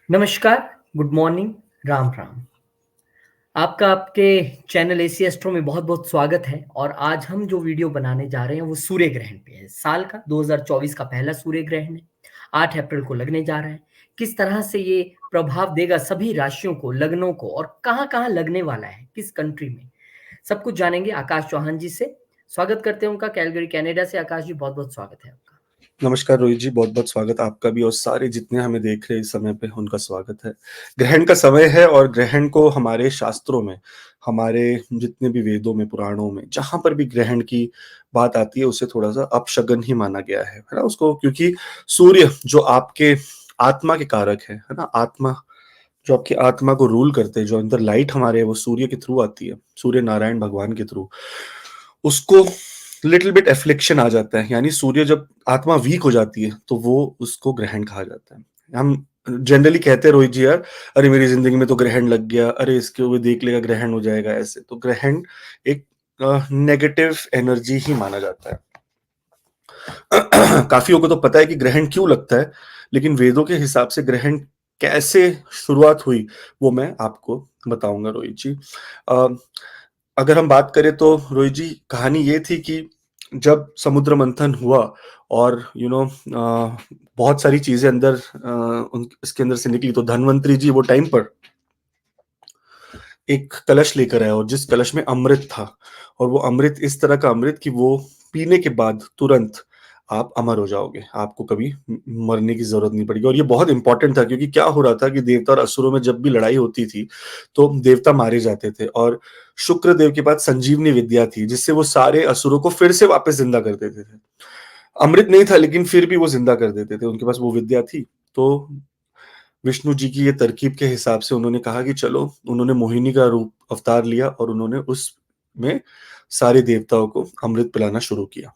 नमस्कार, good morning, Ram Ram. आपका आपके चैनल एसी एस्ट्रो में बहुत-बहुत स्वागत है और आज हम जो वीडियो बनाने जा रहे हैं वो सूर्य ग्रहण पे है। साल का 2024 का पहला सूर्य ग्रहण है, 8 अप्रैल को लगने जा रहा है। किस तरह से ये प्रभाव देगा सभी राशियों को, लग्नों को और कहाँ-कहाँ लगने वाला है, किस कंट्री में? सब कुछ जानेंगे आकाश चौहान जी से। स्वागत करते हैं उनका कैलगरी कनाडा से। आकाश जी बहुत-बहुत स्वागत है आपका। नमस्कार रोहित जी, बहुत-बहुत स्वागत आपका भी और सारे जितने हमें देख रहे हैं इस समय पे उनका स्वागत है। ग्रहण का समय है और ग्रहण को हमारे शास्त्रों में, हमारे जितने भी वेदों में, पुराणों में, जहाँ पर भी ग्रहण की बात आती है उसे थोड़ा-सा अपशगुन ही माना गया है ना? उसको क्योंकि सूर्य जो आपके आत्मा के कारक है ना? आत्मा जो आपकी आत्मा को रूल करते हैं, जो अंदर लाइट हमारे है वो सूर्य के थ्रू आती है, सूर्य नारायण भगवान के थ्रू। उसको लिटिल बिट एफ्लिक्शन आ जाता है, यानी सूर्य जब आत्मा वीक हो जाती है तो वो उसको ग्रहण कहा जाता है। हम जनरली कहते हैं रोहित जी यार, अरे मेरी जिंदगी में तो ग्रहण लग गया, अरे इसके वो देख लेगा ग्रहण हो जाएगा ऐसे। तो ग्रहण एक नेगेटिव एनर्जी ही माना जाता है। काफियों को तो पता है कि ग्रहण क्यों लगता है, लेकिन वेदों के हिसाब से ग्रहण कैसे शुरुआत हुई वो मैं आपको बताऊंगा रोहित जी। अ, अगर हम बात करें तो रोहित जी, कहानी ये थी कि जब समुद्र मंथन हुआ और बहुत सारी चीजें अंदर इसके अंदर से निकली, तो धन्वंतरी जी वो टाइम पर एक कलश लेकर आया और जिस कलश में अमृत था, और वो अमृत इस तरह का अमृत कि वो पीने के बाद तुरंत आप अमर हो जाओगे, आपको कभी मरने की जरूरत नहीं पड़ेगी। और ये बहुत इंपॉर्टेंट था क्योंकि क्या हो रहा था कि देवता और असुरों में जब भी लड़ाई होती थी तो देवता मारे जाते थे, और शुक्र देव के पास संजीवनी विद्या थी जिससे वो सारे असुरों को फिर से वापस जिंदा कर देते थे। अमृत नहीं था लेकिन फिर भी वो जिंदा कर देते थे, उनके पास वो विद्या थी। तो विष्णु जी की ये तरकीब के हिसाब से उन्होंने कहा कि चलो, उन्होंने मोहिनी का रूप अवतार लिया और उन्होंने उसमें सारे देवताओं को अमृत पिलाना शुरू किया।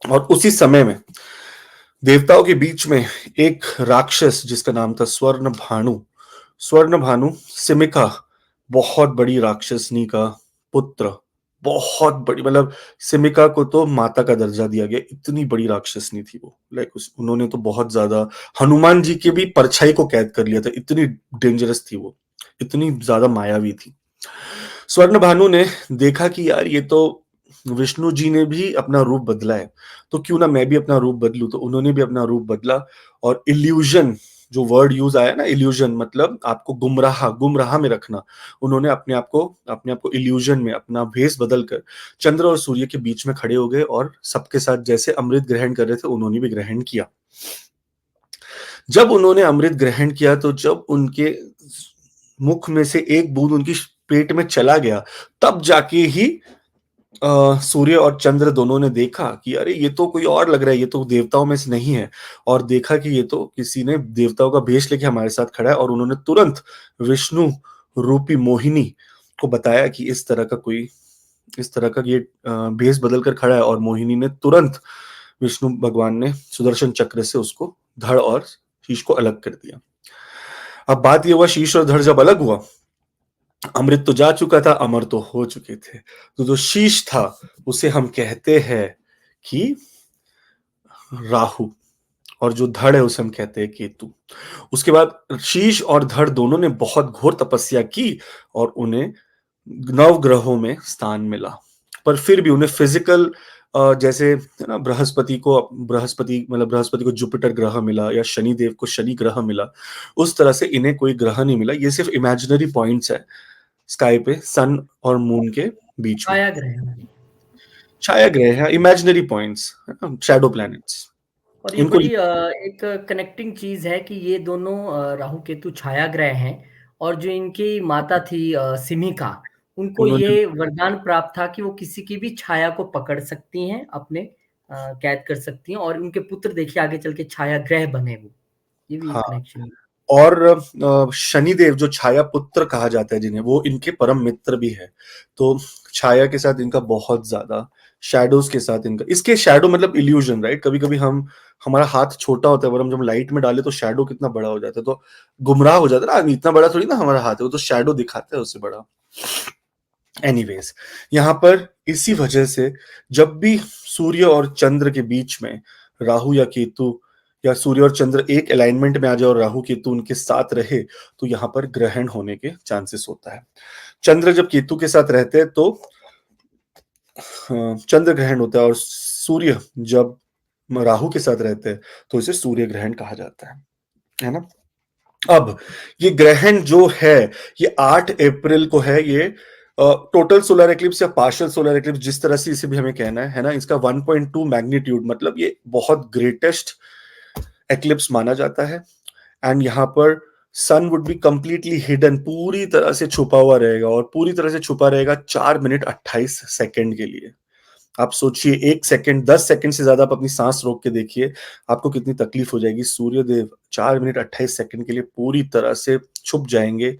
और उसी समय में देवताओं के बीच में एक राक्षस जिसका नाम था स्वर्ण भानु, स्वर्ण भानु सिमिका, बहुत बड़ी राक्षसनी का पुत्र, बहुत बड़ी, मतलब सिमिका को तो माता का दर्जा दिया गया, इतनी बड़ी राक्षसनी थी वो। लाइक उन्होंने तो बहुत ज्यादा हनुमान जी की भी परछाई को कैद कर लिया था, इतनी डेंजरस थी वो, इतनी ज्यादा मायावी थी। स्वर्ण भानु ने देखा कि यार ये तो विष्णु जी ने भी अपना रूप बदला है, तो क्यों ना मैं भी अपना रूप बदलूं। तो उन्होंने भी अपना रूप बदला और इल्यूजन, जो वर्ड यूज आया ना, इल्यूजन मतलब आपको गुमराह गुमराह में रखना, उन्होंने अपने आप को इल्यूजन में अपना भेष बदलकर चंद्र और सूर्य के बीच में खड़े हो गए और सबके साथ जैसे अमृत ग्रहण कर रहे थे उन्होंने भी ग्रहण किया। जब उन्होंने अमृत ग्रहण किया तो जब उनके मुख में से एक बूंद उनकी पेट में चला गया, तब जाके ही सूर्य और चंद्र दोनों ने देखा कि अरे ये तो कोई और लग रहा है, ये तो देवताओं में से नहीं है। और देखा कि ये तो किसी ने देवताओं का भेष लेके हमारे साथ खड़ा है, और उन्होंने तुरंत विष्णु रूपी मोहिनी को बताया कि इस तरह का ये भेष बदल कर खड़ा है, और मोहिनी ने तुरंत, विष्णु भगवान ने सुदर्शन चक्र से उसको धड़ और शीश को अलग कर दिया। अब बात ये हुआ, शीश और धड़ जब अलग हुआ, अमृत तो जा चुका था, अमर तो हो चुके थे। तो जो शीश था उसे हम कहते हैं कि राहु, और जो धड़ है उसे हम कहते हैं केतु। उसके बाद शीश और धड़ दोनों ने बहुत घोर तपस्या की और उन्हें नव ग्रहों में स्थान मिला, पर फिर भी उन्हें फिजिकल, जैसे है ना, बृहस्पति को जुपिटर ग्रह मिला या शनि देव को शनि ग्रह मिला, उस तरह से इन्हें कोई ग्रह नहीं मिला। ये सिर्फ इमेजिनरी पॉइंट्स है स्काई पे, सन और मून के बीच में। छाया ग्रहण छाया ग्रह है, इमेजिनरी पॉइंट्स, शैडो प्लैनेट्स, और ये इनको बड़ी एक कनेक्टिंग चीज़ है कि ये दोनों राहु केतु छाया ग्रह हैं और जो इनकी माता थी सिमिका, उनको उन्होंने ये वरदान प्राप्त था कि वो किसी की भी छाया को पकड़ सकती हैं, अपने कैद कर सकती हैं और उनके पुत्र देखिए आगे चल के छाया ग्रह बने वो। ये भी हाँ, एक कनेक्शन है। और शनिदेव जो छाया पुत्र कहा जाता है जिन्हें, वो इनके परम मित्र भी है। तो छाया के साथ इनका बहुत ज्यादा, शैडोज के साथ इनका, इसके शैडो मतलब इल्यूजन, राइट? कभी कभी हम, हमारा हाथ छोटा होता है पर हम जब लाइट में डाले तो शैडो कितना बड़ा हो जाता है, तो गुमराह हो जाता है ना, इतना बड़ा थोड़ी ना हमारा हाथ है, वो तो शैडो दिखाता है उससे बड़ा। एनीवेज, यहाँ पर इसी वजह से जब भी सूर्य और चंद्र के बीच में राहु या केतु या सूर्य और चंद्र एक अलाइनमेंट में आ जाए और राहु केतु उनके साथ रहे तो यहाँ पर ग्रहण होने के चांसेस होता है। चंद्र जब केतु के साथ रहते हैं तो चंद्र ग्रहण होता है, और सूर्य जब राहु के साथ रहते हैं तो इसे सूर्य ग्रहण कहा जाता है ना। अब ये ग्रहण जो है ये 8 अप्रैल को है। ये टोटल सोलर एक्लिप्स या पार्शियल सोलर एक्लिप्स, जिस तरह से इसे भी हमें कहना है ना, इसका 1.2 मैग्नीट्यूड, मतलब ये बहुत ग्रेटेस्ट एक्लिप्स माना जाता है। एंड यहाँ पर सन वुड बी कंप्लीटली हिडन, पूरी तरह से छुपा हुआ रहेगा, और पूरी तरह से छुपा रहेगा 4 मिनट 28 सेकंड के लिए। आप सोचिए 1 सेकंड 10 सेकंड से ज्यादा आप अपनी सांस रोक के देखिए, आपको कितनी तकलीफ हो जाएगी। सूर्यदेव 4 मिनट 28 सेकंड के लिए पूरी तरह से छुप जाएंगे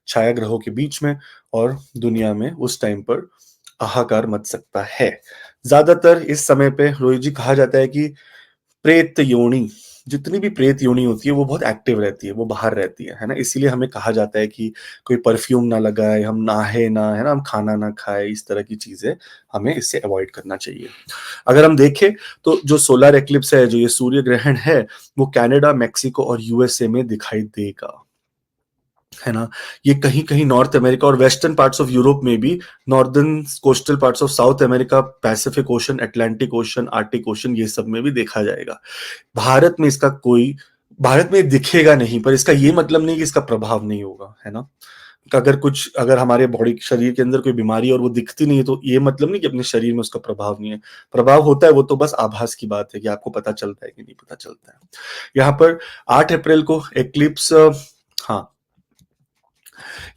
छाया ग्रहों के बीच में, और दुनिया में उस टाइम पर हाहाकार मच सकता है। ज्यादातर इस समय पे रोहित जी कहा जाता है कि प्रेत योनि, जितनी भी प्रेत योनि होती है वो बहुत एक्टिव रहती है, वो बाहर रहती है ना। इसीलिए हमें कहा जाता है कि कोई परफ्यूम ना लगाए, हम नहाए ना, है ना, हम खाना ना खाए, इस तरह की चीजें हमें इससे अवॉइड करना चाहिए। अगर हम देखें तो जो सोलर एक्लिप्स है, जो ये सूर्य ग्रहण है, वो कनाडा, मेक्सिको और यूएसए में दिखाई देगा, है ना। ये कहीं कहीं नॉर्थ अमेरिका और वेस्टर्न पार्ट्स ऑफ यूरोप में भी, northern coastal parts of south America, Pacific ocean, Atlantic ocean, Arctic ocean, ये सब में भी देखा जाएगा। भारत में इसका कोई, भारत में दिखेगा नहीं, पर इसका ये मतलब नहीं कि इसका प्रभाव नहीं होगा, है ना। अगर हमारे बॉडी शरीर के अंदर कोई बीमारी और वो दिखती नहीं है तो ये मतलब नहीं कि अपने शरीर में उसका प्रभाव नहीं है। प्रभाव होता है, वो तो बस आभास की बात है कि आपको पता चलता है कि नहीं पता चलता है। यहाँ पर 8 अप्रैल को एक्लिप्स, हाँ,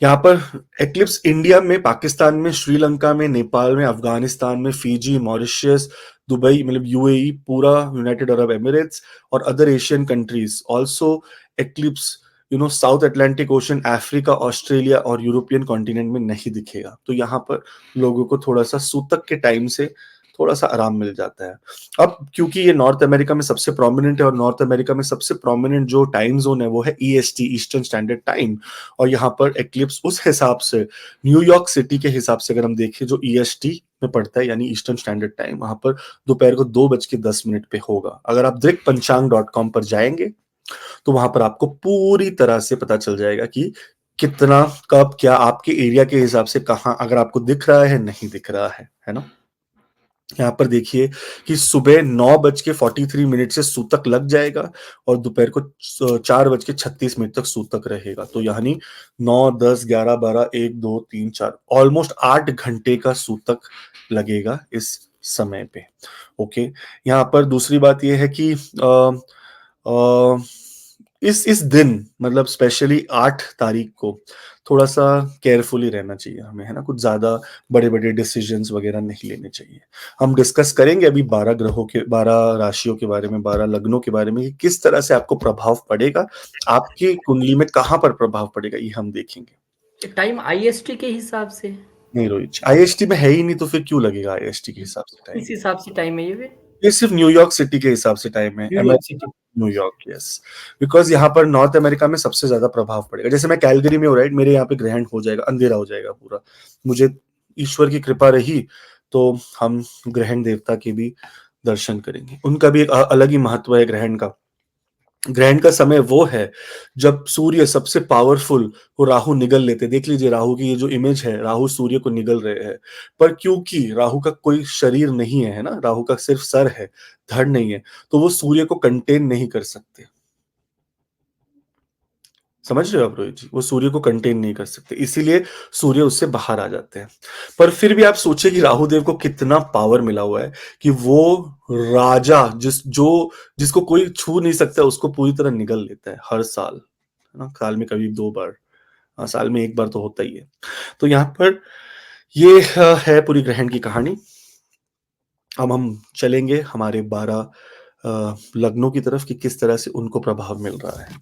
यहाँ पर एक्लिप्स इंडिया में, पाकिस्तान में, श्रीलंका में, नेपाल में, अफगानिस्तान में, फिजी, मॉरिशस, दुबई, मतलब यूएई, पूरा यूनाइटेड अरब एमिरेट्स और other Asian countries also eclipse, south Atlantic ocean, Africa, Australia और यूरोपियन कॉन्टिनेंट में नहीं दिखेगा। तो यहाँ पर लोगों को थोड़ा सा सूतक के टाइम से थोड़ा सा आराम मिल जाता है। अब क्योंकि ये नॉर्थ अमेरिका में सबसे प्रोमिनेंट है, और नॉर्थ अमेरिका में सबसे प्रोमिनेंट जो टाइम जोन है वो है ईएसटी, ईस्टर्न स्टैंडर्ड टाइम, और यहाँ पर एक्लिप्स उस हिसाब से, न्यूयॉर्क सिटी के हिसाब से अगर हम देखें जो ईएसटी में पड़ता है, यानी ईस्टर्न स्टैंडर्ड टाइम, वहां पर दोपहर को 2:10 पे होगा। अगर आप दृक्पंचांग.com पर जाएंगे तो वहां पर आपको पूरी तरह से पता चल जाएगा कि कितना, कब, क्या, आपके एरिया के हिसाब से कहाँ, अगर आपको दिख रहा है, नहीं दिख रहा है ना। यहाँ पर देखिए कि सुबह 9:43 से सूतक लग जाएगा, और दोपहर को 4:36 तक सूतक रहेगा। तो यानी 9, 10, 11, 12, 1, 2, 3, 4, ऑलमोस्ट 8 घंटे का सूतक लगेगा इस समय पे। ओके, यहाँ पर दूसरी बात यह है कि इस दिन, मतलब स्पेशली 8 तारीख को थोड़ा सा केयरफुली रहना चाहिए हमें, है ना। कुछ ज्यादा बड़े बड़े डिसीजंस वगैरह नहीं लेने चाहिए। हम डिस्कस करेंगे अभी 12 ग्रहों के, 12 राशियों के बारे में, 12 लग्नों के बारे में, कि किस तरह से आपको प्रभाव पड़ेगा, आपकी कुंडली में कहाँ पर प्रभाव पड़ेगा, ये हम देखेंगे। टाइम आईएसटी के हिसाब से? नहीं रोहित, आईएसटी में है ही नहीं, तो फिर क्यों लगेगा आईएसटी के हिसाब से टाइम? किस हिसाब से टाइम है ये सिर्फ न्यूयॉर्क सिटी के हिसाब से टाइम है। New York city? New York, yes, because यहाँ पर नॉर्थ अमेरिका में सबसे ज्यादा प्रभाव पड़ेगा। जैसे मैं कैलगरी में हूँ, राइट, मेरे यहाँ पे ग्रहण हो जाएगा, अंधेरा हो जाएगा पूरा। मुझे ईश्वर की कृपा रही तो हम ग्रहण देवता के भी दर्शन करेंगे। उनका भी एक अलग ही महत्व है ग्रहण का। ग्रहण का समय वो है जब सूर्य सबसे पावरफुल को राहु निगल लेते। देख लीजिए राहु की ये जो इमेज है, राहु सूर्य को निगल रहे हैं, पर क्योंकि राहु का कोई शरीर नहीं है ना, राहु का सिर्फ सर है, धड़ नहीं है, तो वो सूर्य को कंटेन नहीं कर सकते। समझ रहे हो आप रोहित जी? वो सूर्य को कंटेन नहीं कर सकते, इसीलिए सूर्य उससे बाहर आ जाते हैं। पर फिर भी आप सोचिए कि राहु देव को कितना पावर मिला हुआ है कि वो राजा, जिसको कोई छू नहीं सकता, उसको पूरी तरह निगल लेता है हर साल, है ना। साल में कभी 2 बार, हाँ, साल में 1 बार तो होता ही है। तो यहाँ पर ये है पूरी ग्रहण की कहानी। अब हम चलेंगे हमारे 12 लग्नों की तरफ कि किस तरह से उनको प्रभाव मिल रहा है।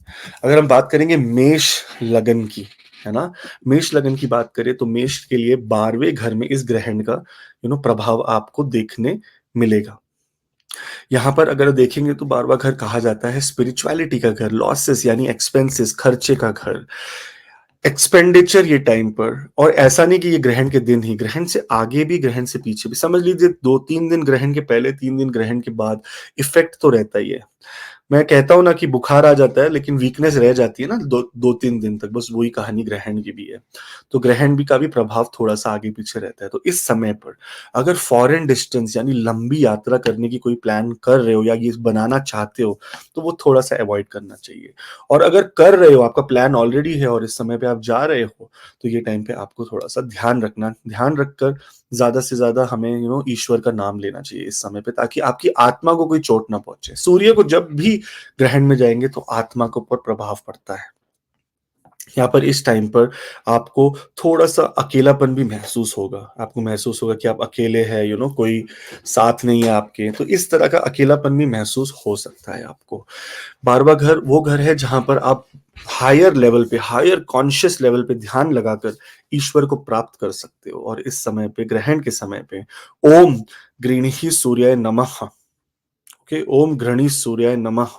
अगर हम बात करेंगे मेष लगन की, है ना, मेष लगन की बात करें तो मेष के लिए 12वें घर में इस ग्रहण का प्रभाव आपको देखने मिलेगा। यहाँ पर अगर देखेंगे तो 12वां घर कहा जाता है स्पिरिचुअलिटी का घर, लॉसेस यानी एक्सपेंसेस, खर्चे का घर, एक्सपेंडिचर ये टाइम पर। और ऐसा नहीं कि ये ग्रहण के दिन ही, ग्रहण से आगे भी, ग्रहण से पीछे भी, समझ लीजिए 2-3 दिन ग्रहण के पहले, 3 दिन ग्रहण के बाद इफेक्ट तो रहता ही है। मैं कहता हूँ ना कि बुखार आ जाता है लेकिन वीकनेस रह जाती है ना, 2-3 दिन तक, बस वही कहानी ग्रहण की भी है। तो ग्रहण भी का भी प्रभाव थोड़ा-सा आगे-पीछे रहता है। तो इस समय पर अगर फॉरेन डिस्टेंस यानी लंबी यात्रा करने की कोई प्लान कर रहे हो या ये बनाना चाहते हो, तो वो थोड़ा-सा अवॉइड करना चाहिए। और अगर कर रहे हो, आपका प्लान ऑलरेडी है और इस समय पे आप जा रहे हो, तो ये टाइम पे आपको थोड़ा-सा ध्यान रखकर ज़्यादा से ज़्यादा हमें ईश्वर का नाम लेना चाहिए इस समय पे, ताकि आपकी आत्मा को कोई चोट ना पहुँचे। सूर्य को जब भी ग्रहण में जाएँगे तो आत्मा के ऊपर प्रभाव पड़ता है। यहाँ पर इस टाइम पर आपको थोड़ा-सा अकेलापन भी महसूस होगा। आपको महसूस होगा कि आप अकेले हैं, कोई साथ नहीं है आपके, तो इस तरह का अकेलापन भी महसूस हो सकता है आपको। 12वां घर वो घर है जहाँ पर आप हायर लेवल पे, हायर कॉन्शियस लेवल पे ध्यान लगाकर ईश्वर को प्राप्त कर सकते हो, और इस समय पे, ग्रहण के समय पे, ओम गृणीहि सूर्याय नमः, ओके, ओम घृणी सूर्याय नमः,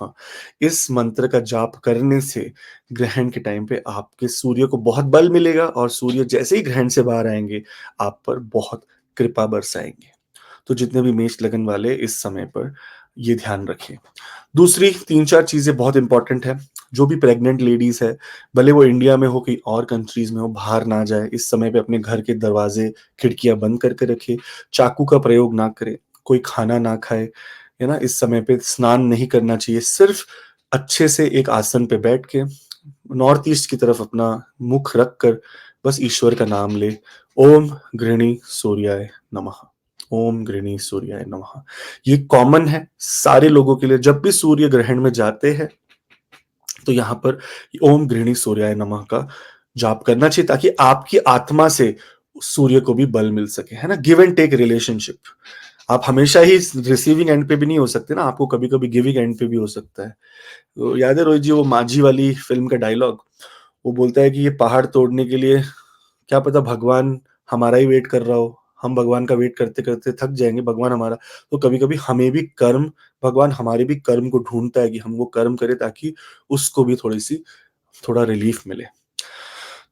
इस मंत्र का जाप करने से ग्रहण के टाइम पे आपके सूर्य को बहुत बल मिलेगा, और सूर्य जैसे ही ग्रहण से बाहर आएंगे आप पर बहुत कृपा बरसाएंगे। तो जितने भी मेष लगन वाले इस समय पर ये ध्यान रखें। दूसरी 3-4 चीजें बहुत इंपॉर्टेंट है। जो भी प्रेग्नेंट लेडीज है, भले वो इंडिया में हो, कहीं और कंट्रीज में हो, बाहर ना जाए इस समय पे, अपने घर के दरवाजे खिड़कियां बंद करके रखे, चाकू का प्रयोग ना करे, कोई खाना ना खाए, है ना, इस समय पे स्नान नहीं करना चाहिए, सिर्फ अच्छे से एक आसन पे बैठ के नॉर्थ ईस्ट की तरफ अपना मुख रख कर बस ईश्वर का नाम ले, ओम गृणी सूर्याय नमः, ओम गृणी सूर्याय नमः। ये कॉमन है सारे लोगों के लिए, जब भी सूर्य ग्रहण में जाते हैं तो यहाँ पर ओम गृणी सूर्याय नमः का जाप करना चाहिए, ताकि आपकी आत्मा से सूर्य को भी बल मिल सके, है ना, गिव एंड टेक रिलेशनशिप। आप हमेशा ही रिसीविंग एंड पे भी नहीं हो सकते ना, आपको कभी कभी गिविंग एंड पे भी हो सकता है। तो याद है रोहित जी वो माझी वाली फिल्म का डायलॉग, वो बोलता है कि ये पहाड़ तोड़ने के लिए क्या पता भगवान हमारा ही वेट कर रहा हो, हम भगवान का वेट करते करते थक जाएंगे, भगवान हमारा, तो कभी कभी हमें भी कर्म, भगवान हमारे भी कर्म को ढूंढता है कि हम वो कर्म करें ताकि उसको भी थोड़ा रिलीफ मिले।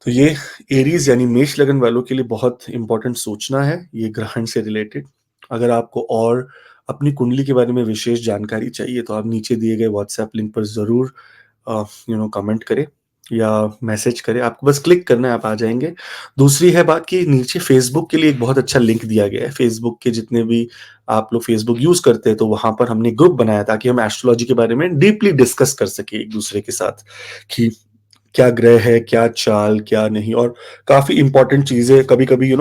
तो ये एरीज यानी मेष लगन वालों के लिए बहुत इंपॉर्टेंट सूचना है ये ग्रहण से रिलेटेड। अगर आपको और अपनी कुंडली के बारे में विशेष जानकारी चाहिए तो आप नीचे दिए गए व्हाट्सएप लिंक पर जरूर कमेंट करें या मैसेज करें, आपको बस क्लिक करना है, आप आ जाएंगे। दूसरी है बात कि नीचे फेसबुक के लिए एक बहुत अच्छा लिंक दिया गया है। फेसबुक के जितने भी आप लोग फेसबुक यूज करते हैं तो वहां पर हमने ग्रुप बनाया ताकि हम एस्ट्रोलॉजी के बारे में डीपली डिस्कस कर सके एक दूसरे के साथ, कि क्या ग्रह है, क्या चाल, क्या नहीं, और काफी इंपॉर्टेंट चीजें, कभी कभी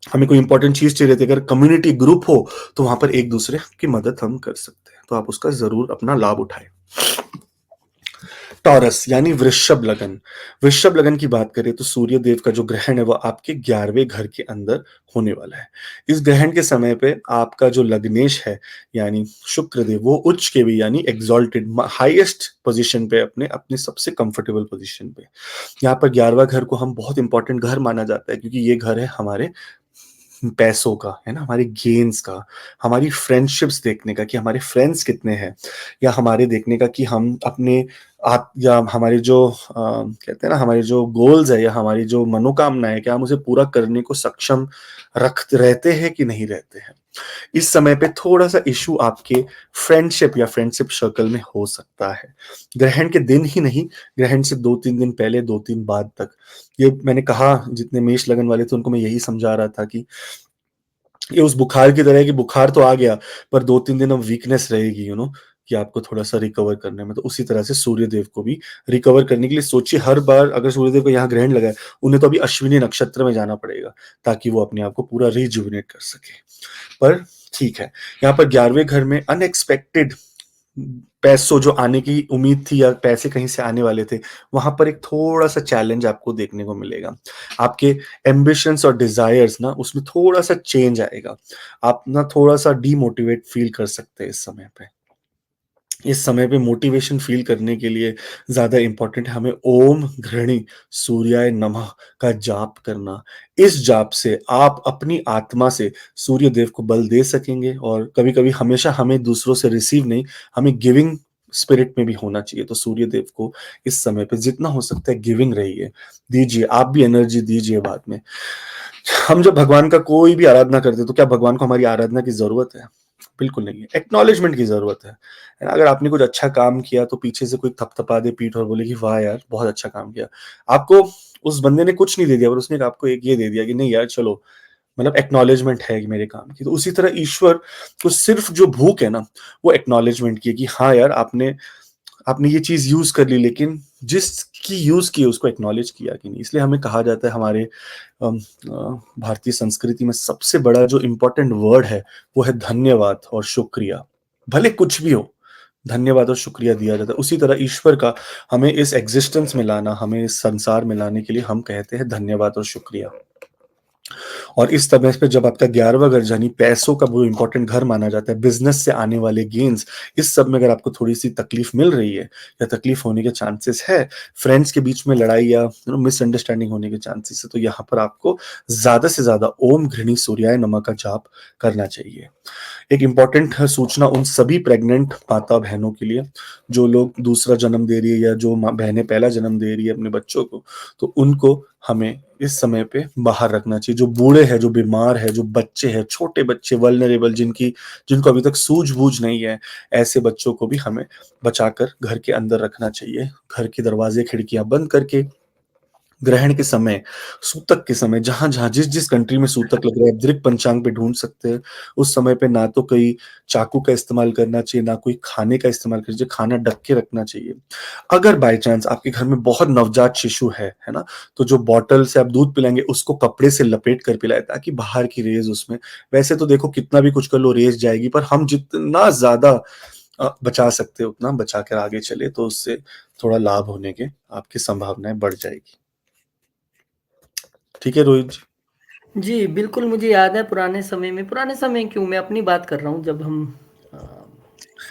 हमें कोई इंपॉर्टेंट चीज चाहिए रहती है, अगर कम्युनिटी ग्रुप हो तो वहां पर एक दूसरे की मदद हम कर सकते हैं, तो आप उसका जरूर अपना लाभ उठाएं। टॉरस यानी वृषभ लगन की बात करें तो सूर्य देव का जो ग्रहण है वो आपके 11वें घर के अंदर होने वाला है। इस ग्रहण के समय पे आपका जो लग्नेश है यानी शुक्र देव, वो उच्च के भी यानी एग्जॉल्टेड हाईएस्ट पोजीशन पे, अपने अपने सबसे कंफर्टेबल पोजीशन पे। यहाँ पर 11वां घर को हम बहुत इंपॉर्टेंट घर माना जाता है, क्योंकि ये घर है हमारे पैसों का, है ना, हमारे गेन्स का, हमारी फ्रेंडशिप्स देखने का कि हमारे फ्रेंड्स कितने हैं, या हमारे देखने का कि हम अपने आप, या हमारे जो कहते हैं ना, हमारे जो गोल्स है या हमारी जो मनोकामना है, क्या हम उसे पूरा करने को सक्षम रहते हैं कि नहीं रहते हैं। इस समय पे थोड़ा सा इशू आपके फ्रेंडशिप या फ्रेंडशिप सर्कल में हो सकता है, ग्रहण के दिन ही नहीं, ग्रहण से 2-3 दिन पहले, 2-3 बाद तक। ये मैंने कहा जितने मेष लगन वाले थे उनको मैं यही समझा रहा था कि ये उस बुखार की तरह है कि बुखार तो आ गया पर 2-3 दिन अब वीकनेस रहेगी, कि आपको थोड़ा सा रिकवर करने में। तो उसी तरह से सूर्य देव को भी रिकवर करने के लिए सोचिए, हर बार अगर सूर्य देव को यहाँ ग्रहण लगा है, उन्हें तो अभी अश्विनी नक्षत्र में जाना पड़ेगा ताकि वो अपने आप को पूरा रिजुविनेट कर सके। पर ठीक है, यहाँ पर 11वें घर में अनएक्सपेक्टेड पैसों जो आने की उम्मीद थी या पैसे कहीं से आने वाले थे, वहां पर एक थोड़ा सा चैलेंज आपको देखने को मिलेगा। आपके एम्बिशंस और डिजायर्स ना, उसमें थोड़ा सा चेंज आएगा, आप ना थोड़ा सा डीमोटिवेट फील कर सकते हैं इस समय पे। इस समय पे मोटिवेशन फील करने के लिए ज्यादा इंपॉर्टेंट है हमें ओम घृणी सूर्याय नमः का जाप करना। इस जाप से आप अपनी आत्मा से सूर्य देव को बल दे सकेंगे, और कभी कभी हमेशा हमें दूसरों से रिसीव नहीं, हमें गिविंग स्पिरिट में भी होना चाहिए। तो सूर्य देव को इस समय पे जितना हो सकता है गिविंग रहिए, दीजिए, आप भी एनर्जी दीजिए। बाद में हम जब भगवान का कोई भी आराधना करते हैं तो क्या भगवान को हमारी आराधना की जरूरत है? बिल्कुल नहीं है। एक्नॉलेजमेंट की ज़रूरत है ना? अगर आपने कुछ अच्छा काम किया तो पीछे से कोई थपथपा दे पीठ और बोले कि वाह यार! बहुत अच्छा काम किया। आपको उस बंदे ने कुछ नहीं दे दिया पर उसने आपको एक ये दे दिया कि नहीं यार चलो, मतलब एक्नॉलेजमेंट है मेरे काम की। तो उसी तरह ईश्वर को सिर्फ़ जो भूख है ना, वो एक्नॉलेजमेंट की है कि हाँ यार, आपने आपने ये चीज़ यूज़ कर ली, लेकिन जिसकी यूज़ की है उसको एक्नॉलेज किया कि नहीं। इसलिए हमें कहा जाता है हमारे भारतीय संस्कृति में सबसे बड़ा जो इम्पोर्टेंट वर्ड है, वो है धन्यवाद और शुक्रिया। भले कुछ भी हो, धन्यवाद और शुक्रिया दिया जाता है। उसी तरह ईश्वर का हमें इस एक्जिस्टेंस में लाना, हमें इस संसार में लाने के लिए हम कहते हैं धन्यवाद और शुक्रिया। और इस समय पे जब आपका 11वां घर यानी पैसों का वो इम्पोर्टेंट घर माना जाता है, बिज़नेस से आने वाले गेन्स, इस सब में अगर आपको थोड़ी-सी तकलीफ मिल रही है या तकलीफ होने के चांसेस है, फ्रेंड्स के बीच में लड़ाई या मिसअंडरस्टैंडिंग होने के चांसेस है, तो यहाँ पर आपको ज़्यादा से ज़्यादा ओम घृणी सूर्याय नमः का जाप करना चाहिए। एक इम्पॉर्टेंट सूचना उन सभी प्रेग्नेंट माता-बहनों के लिए, जो लोग दूसरा जन्म दे रही है या जो बहनें पहला जन्म दे रही है अपने बच्चों को, तो उनको हमें इस समय पे बाहर रखना चाहिए। जो बूढ़े हैं, जो बीमार हैं, जो बच्चे हैं, छोटे बच्चे, वल्नरेबल जिनको अभी तक सूझ-बूझ नहीं है, ऐसे बच्चों को भी हमें बचाकर घर के अंदर रखना चाहिए। घर के दरवाजे, खिड़कियाँ बंद करके ग्रहण के समय, सूतक के समय, जहाँ-जहाँ, जिस-जिस कंट्री में सूतक लग रहा है, आप दृक पंचांग पे ढूँढ सकते हैं। उस समय पे ना तो कोई चाकू का इस्तेमाल करना चाहिए, ना कोई खाने का इस्तेमाल करना चाहिए, खाना ढक के रखना चाहिए। अगर बाय चांस आपके घर में बहुत नवजात शिशु है ना? तो जो बॉटल से आप दूध पिलाएँगे, उसको कपड़े से लपेट कर पिलाएँ, ताकि बाहर की रेज़ उसमें, वैसे तो देखो कितना भी कुछ कर लो रेज़ जाएगी, पर हम जितना ज़्यादा बचा सकते हैं, उतना बचा कर आगे चले, तो उससे थोड़ा लाभ होने के आपकी संभावनाएँ बढ़ जाएगी। ठीक है रोहित जी? जी, बिल्कुल मुझे याद है पुराने समय क्यों मैं अपनी बात कर रहा हूँ जब हम अ,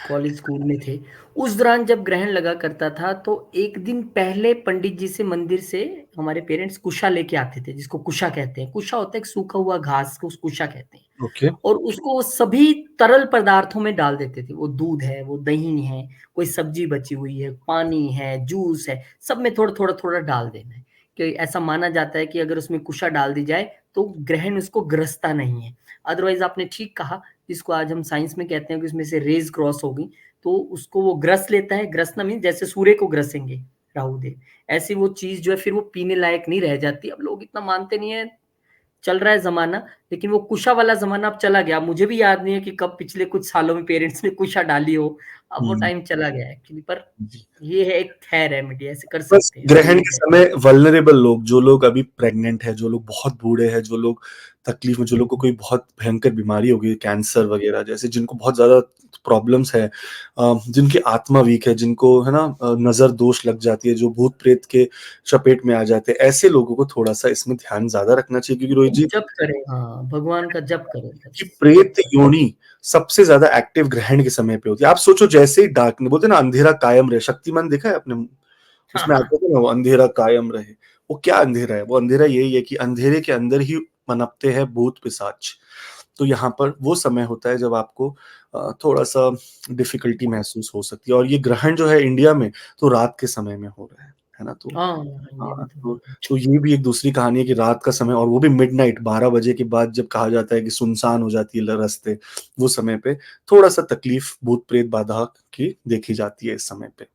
कॉलेज स्कूल में थे। उस दौरान जब ग्रहण लगा करता था तो 1 दिन पहले पंडित जी से मंदिर से हमारे पेरेंट्स कुशा लेके आते थे, जिसको कुशा कहते हैं। कुशा होता है एक सूखा हुआ घास को कुशा कहते हैं ओके। और उसको वो सभी तरल पदार्थों में डाल देते थे। वो दूध है, वो दही है, कोई सब्ज़ी बची हुई है, पानी है, जूस है, सब में थोड़ा-थोड़ा, थोड़ा डाल देना है। कि ऐसा माना जाता है कि अगर उसमें कुशा डाल दी जाए तो ग्रहण उसको ग्रसता नहीं है। अदरवाइज़ आपने ठीक कहा, जिसको आज हम साइंस में कहते हैं कि उसमें से रेज़ क्रॉस हो गई, तो उसको वो ग्रस लेता है। ग्रसना मीन्स जैसे सूर्य को ग्रसेंगे राहु-देव, ऐसी वो चीज़ जो है फिर वो पीने लायक नहीं रह जाती। अब लोग इतना मानते नहीं हैं, चल रहा है ज़माना, लेकिन वो कुशा वाला ज़माना अब चला गया। मुझे भी याद नहीं है कि कब पिछले कुछ सालों में पेरेंट्स ने कुशा डाली हो। अब वो हुँ, टाइम चला गया है एक्चुअली, पर जी। ये है एक है रेमेडी, ऐसे कर बस सकते हैं, ग्रहण ज़रूर के है। समय वल्नरेबल लोग, जो लोग अभी प्रेग्नेंट हैं, जो लोग बहुत बूढ़े हैं, जो लोग तकलीफ में, जो लोग को कोई बहुत भयंकर बीमारी हो गई है, कैंसर वगैरह जैसे, जिनको बहुत ज़्यादा प्रॉब्लम्स है, जिनकी आत्मा वीक है, जिनको है ना नज़र दोष लग जाती है, जो भूत-प्रेत के चपेट में आ जाते हैं, ऐसे लोगों को थोड़ा-सा इसमें ध्यान ज़्यादा रखना चाहिए, क्योंकि रोहित जी, जप करें, हाँ, भगवान का जप करें कि बस, जप प्रेत करें। योनि सबसे ज़्यादा एक्टिव ग्रहण के समय पे होती है। आप सोचो, जैसे ही डार्क बोलते हैं ना, अंधेरा कायम रहे, शक्तिमान देखा है आपने? हाँ, उसमें हाँ। आता था ना, वो अंधेरा कायम रहे। वो क्या अंधेरा है? वो अंधेरा यही है कि अंधेरे के अंदर ही पनपते हैं भूत-पिशाच। तो यहाँ पर वो समय होता है जब आपको थोड़ा-सा डिफ़िकल्टी महसूस हो सकती है, और ये ग्रहण जो है इंडिया में, तो रात के समय में हो रहा है ना? तो हाँ, इंडिया में हाँ, तो तो ये भी एक दूसरी कहानी है कि रात का समय, और वो भी मिडनाइट 12 बजे के बाद, जब कहा जाता है कि सुनसान हो जाती है रास्ते, वो समय पे थोड़ा-सा तकलीफ भूत-प्रेत बाधा की देखी जाती है इस समय पे।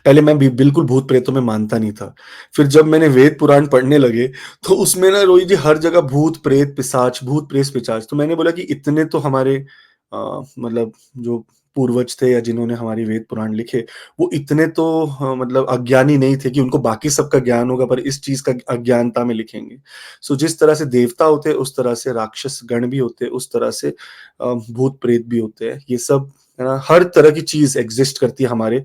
पहले मैं भी बिल्कुल भूत-प्रेतों में मानता नहीं था। फिर जब मैंने वेद पुराण पढ़ने लगे, तो उसमें ना रोहित जी हर जगह भूत-प्रेत, पिशाच, भूत-प्रेत, पिशाच, तो मैंने बोला कि इतने तो हमारे मतलब जो पूर्वज थे या जिन्होंने हमारी वेद पुराण लिखे, वो इतने तो मतलब अज्ञानी नहीं थे कि उनको बाकी सबका ज्ञान होगा, पर इस चीज़ का अज्ञानता में लिखेंगे। सो जिस तरह से देवता होते हैं, उस तरह से राक्षस गण भी होते हैं, उस तरह से भूत-प्रेत भी होते हैं। ये सब है ना, हर तरह की चीज़ एक्ज़िस्ट करती है हमारे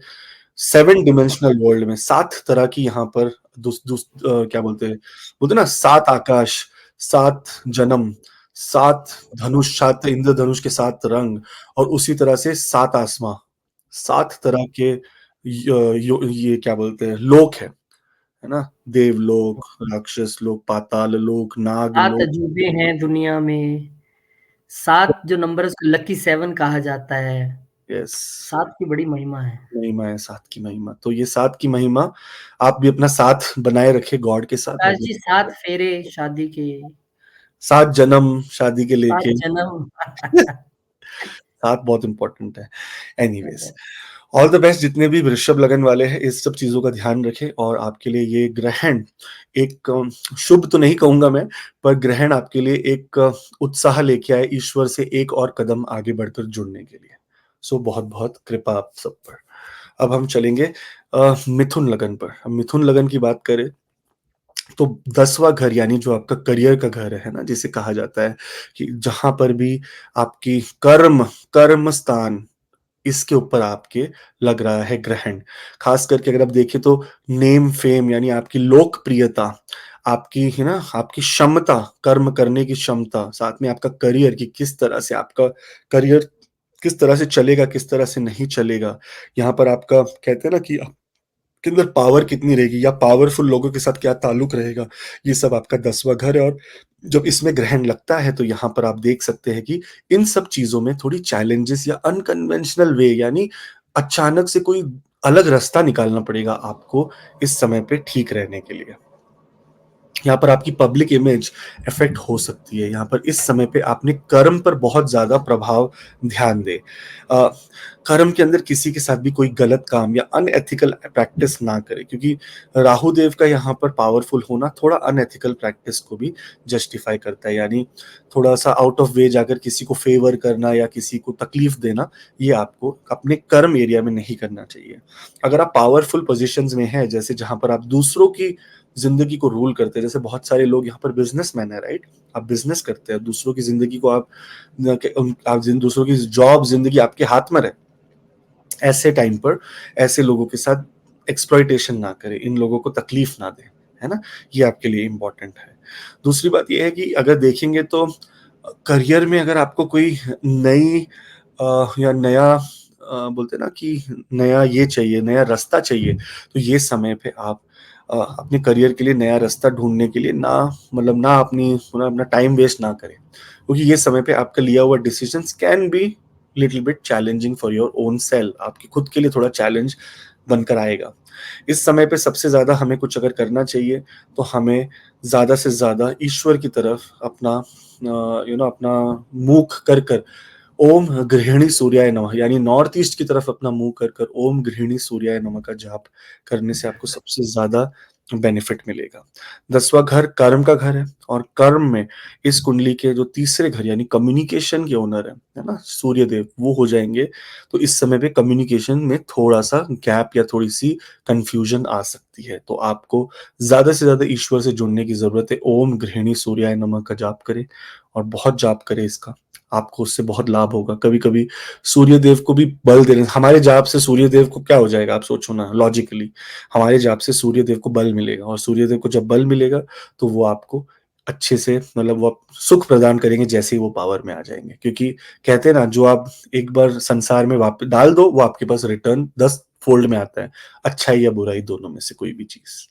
7 डिमेंशनल वर्ल्ड में। 7 तरह की यहाँ पर क्या बोलते हैं ना, 7 आकाश, 7 जन्म, 7 धनुष, 7 इंद्रधनुष के 7 रंग, और उसी तरह से 7 आसमां, 7 तरह के ये क्या बोलते हैं, लोक है ना? देवलोक, राक्षस लोक, पाताल लोक, नाग 7 लोक। अजूबे हैं दुनिया में, 7 जो नंबर है उसको लकी 7 कहा जाता है। यस, 7 की बड़ी महिमा है। महिमा है 7 की महिमा। तो ये 7 की महिमा, आप भी अपना साथ बनाए रखें गॉड के साथ, प्रकाश भगवान जी के 7 साथ। फेरे शादी के, 7 जन्म शादी के 7 लेके। जन्म। 7 बहुत इंपॉर्टेंट है। एनीवेज, ऑल द बेस्ट जितने भी वृषभ लगन वाले हैं, इस सब चीज़ों का ध्यान रखें और आपके लिए ये ग्रहण एक शुभ तो नहीं कहूँगा मैं, पर ग्रहण आपके लिए एक उत्साह लेके आए ईश्वर से एक और कदम आगे बढ़कर जुड़ने के लिए। सो बहुत-बहुत कृपा आप सब पर। अब हम चलेंगे मिथुन लगन पर। अब मिथुन लगन की बात करें तो 10वां घर यानी जो आपका करियर का घर है ना, जिसे कहा जाता है कि जहाँ पर भी आपकी कर्म स्थान, इसके ऊपर आपके लग रहा है ग्रहण। खास करके अगर आप देखें तो नेम फेम यानी आपकी लोकप्रियता, आपकी है ना, आपकी क्षमता, कर्म करने की क्षमता, साथ में आपका करियर कि किस तरह से आपका करियर किस तरह से चलेगा, किस तरह से नहीं चलेगा। यहाँ पर आपका कहते हैं ना कि आपके अंदर पावर कितनी रहेगी या पावरफुल लोगों के साथ क्या ताल्लुक रहेगा, ये सब आपका 10वां घर है। और जब इसमें ग्रहण लगता है तो यहाँ पर आप देख सकते हैं कि इन सब चीज़ों में थोड़ी चैलेंजेस या अनकन्वेंशनल वे यानी अचानक से कोई अलग रास्ता निकालना पड़ेगा आपको इस समय पे ठीक रहने के लिए। यहाँ पर आपकी पब्लिक इमेज इफेक्ट हो सकती है। यहाँ पर इस समय पे आपने कर्म पर बहुत ज़्यादा प्रभाव ध्यान दें। कर्म के अंदर किसी के साथ भी कोई गलत काम या अनएथिकल प्रैक्टिस ना करें, क्योंकि राहु देव का यहाँ पर पावरफुल होना थोड़ा अनएथिकल प्रैक्टिस को भी जस्टिफाई करता है। यानी थोड़ा-सा आउट ऑफ वे जाकर किसी को फेवर करना या किसी को तकलीफ देना, ये आपको अपने कर्म एरिया में नहीं करना चाहिए। अगर आप पावरफुल पोज़ीशंस में हैं, जैसे जहाँ पर आप दूसरों की ज़िंदगी को रूल करते हैं, जैसे बहुत सारे लोग यहाँ पर बिज़नेसमैन हैं, राइट? आप बिज़नेस करते हैं, दूसरों की ज़िंदगी को आप दूसरों की जॉब, ज़िंदगी आपके हाथ में रहे। ऐसे टाइम पर ऐसे लोगों के साथ एक्सप्लॉइटेशन ना करें, इन लोगों को तकलीफ ना दें, है ना? ये आपके लिए इम्पोर्टेंट है। दूसरी बात ये है कि अगर देखेंगे तो करियर में अगर आपको कोई नई या नया बोलते हैं ना कि नया ये चाहिए, नया रास्ता चाहिए, तो ये समय पे आप अपने करियर के लिए नया रास्ता ढूँढने के लिए ना अपना टाइम वेस्ट ना करें। क्योंकि ये समय पे आपका लिया हुआ decisions can be little bit challenging for your own self, आपके खुद के लिए थोड़ा चैलेंज बनकर आएगा। इस समय पे सबसे ज़्यादा हमें कुछ अगर करना चाहिए, तो हमें ज़्यादा से ज़्यादा ईश्वर की तरफ अपना अपना मुख कर ओम गृहिणी सूर्याय नमः यानी नॉर्थ ईस्ट की तरफ अपना मुँह कर ओम गृहिणी सूर्याय नमः का जाप करने से आपको सबसे ज़्यादा बेनिफिट मिलेगा। 10वां घर कर्म का घर है और कर्म में इस कुंडली के जो तीसरे घर यानी कम्युनिकेशन के ओनर है ना? सूर्य देव, वो हो जाएँगे। तो इस समय पे कम्युनिकेशन में थोड़ा-सा गैप या थोड़ी-सी कन्फ्यूजन आ सकती है। तो आपको ज़्यादा से ज़्यादा ईश्वर से जुड़ने की ज़रूरत है। ओम गृहिणी सूर्याय नमः का जाप करें और बहुत जाप करें इसका। आपको उससे बहुत लाभ होगा। कभी-कभी सूर्यदेव को भी बल देने हमारे जाप से सूर्यदेव को क्या हो जाएगा, आप सोचो ना लॉजिकली। हमारे जाप से सूर्यदेव को बल मिलेगा और सूर्यदेव को जब बल मिलेगा, तो वो आपको अच्छे से मतलब वो सुख प्रदान करेंगे जैसे ही वो पावर में आ जाएँगे। क्योंकि कहते हैं ना, जो आप एक बार संसार में वाप डाल दो, वो आपके पास रिटर्न 10 फ़ोल्ड में आता है। अच्छाई या बुराई दोनों में से कोई भी चीज़।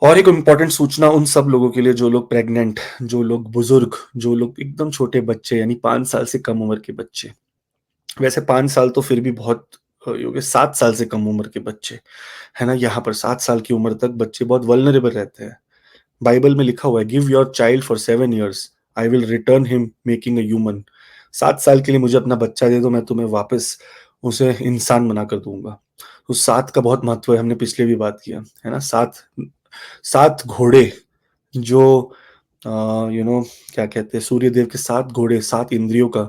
और एक इम्पोर्टेंट सूचना उन सब लोगों के लिए जो लोग प्रेग्नेंट, जो लोग बुजुर्ग, जो लोग एकदम छोटे बच्चे यानी 5 साल से कम उम्र के बच्चे। वैसे 5 साल तो फिर भी बहुत ये हो गए, 7 साल से कम उम्र के बच्चे, है ना? यहाँ पर 7 साल की उम्र तक बच्चे बहुत वल्नरेबल रहते हैं। बाइबल में लिखा हुआ है, give your child for 7 years, I will return him making a human. 7 साल के लिए मुझे अपना बच्चा दे दो, मैं तुम्हें वापस उसे इंसान बनाकर दूँगा। तो 7 का बहुत महत्व है, हमने पिछले भी बात किया, है ना? 7 घोड़े जो अ, क्या कहते हैं, सूर्यदेव के 7 घोड़े, 7 इंद्रियों का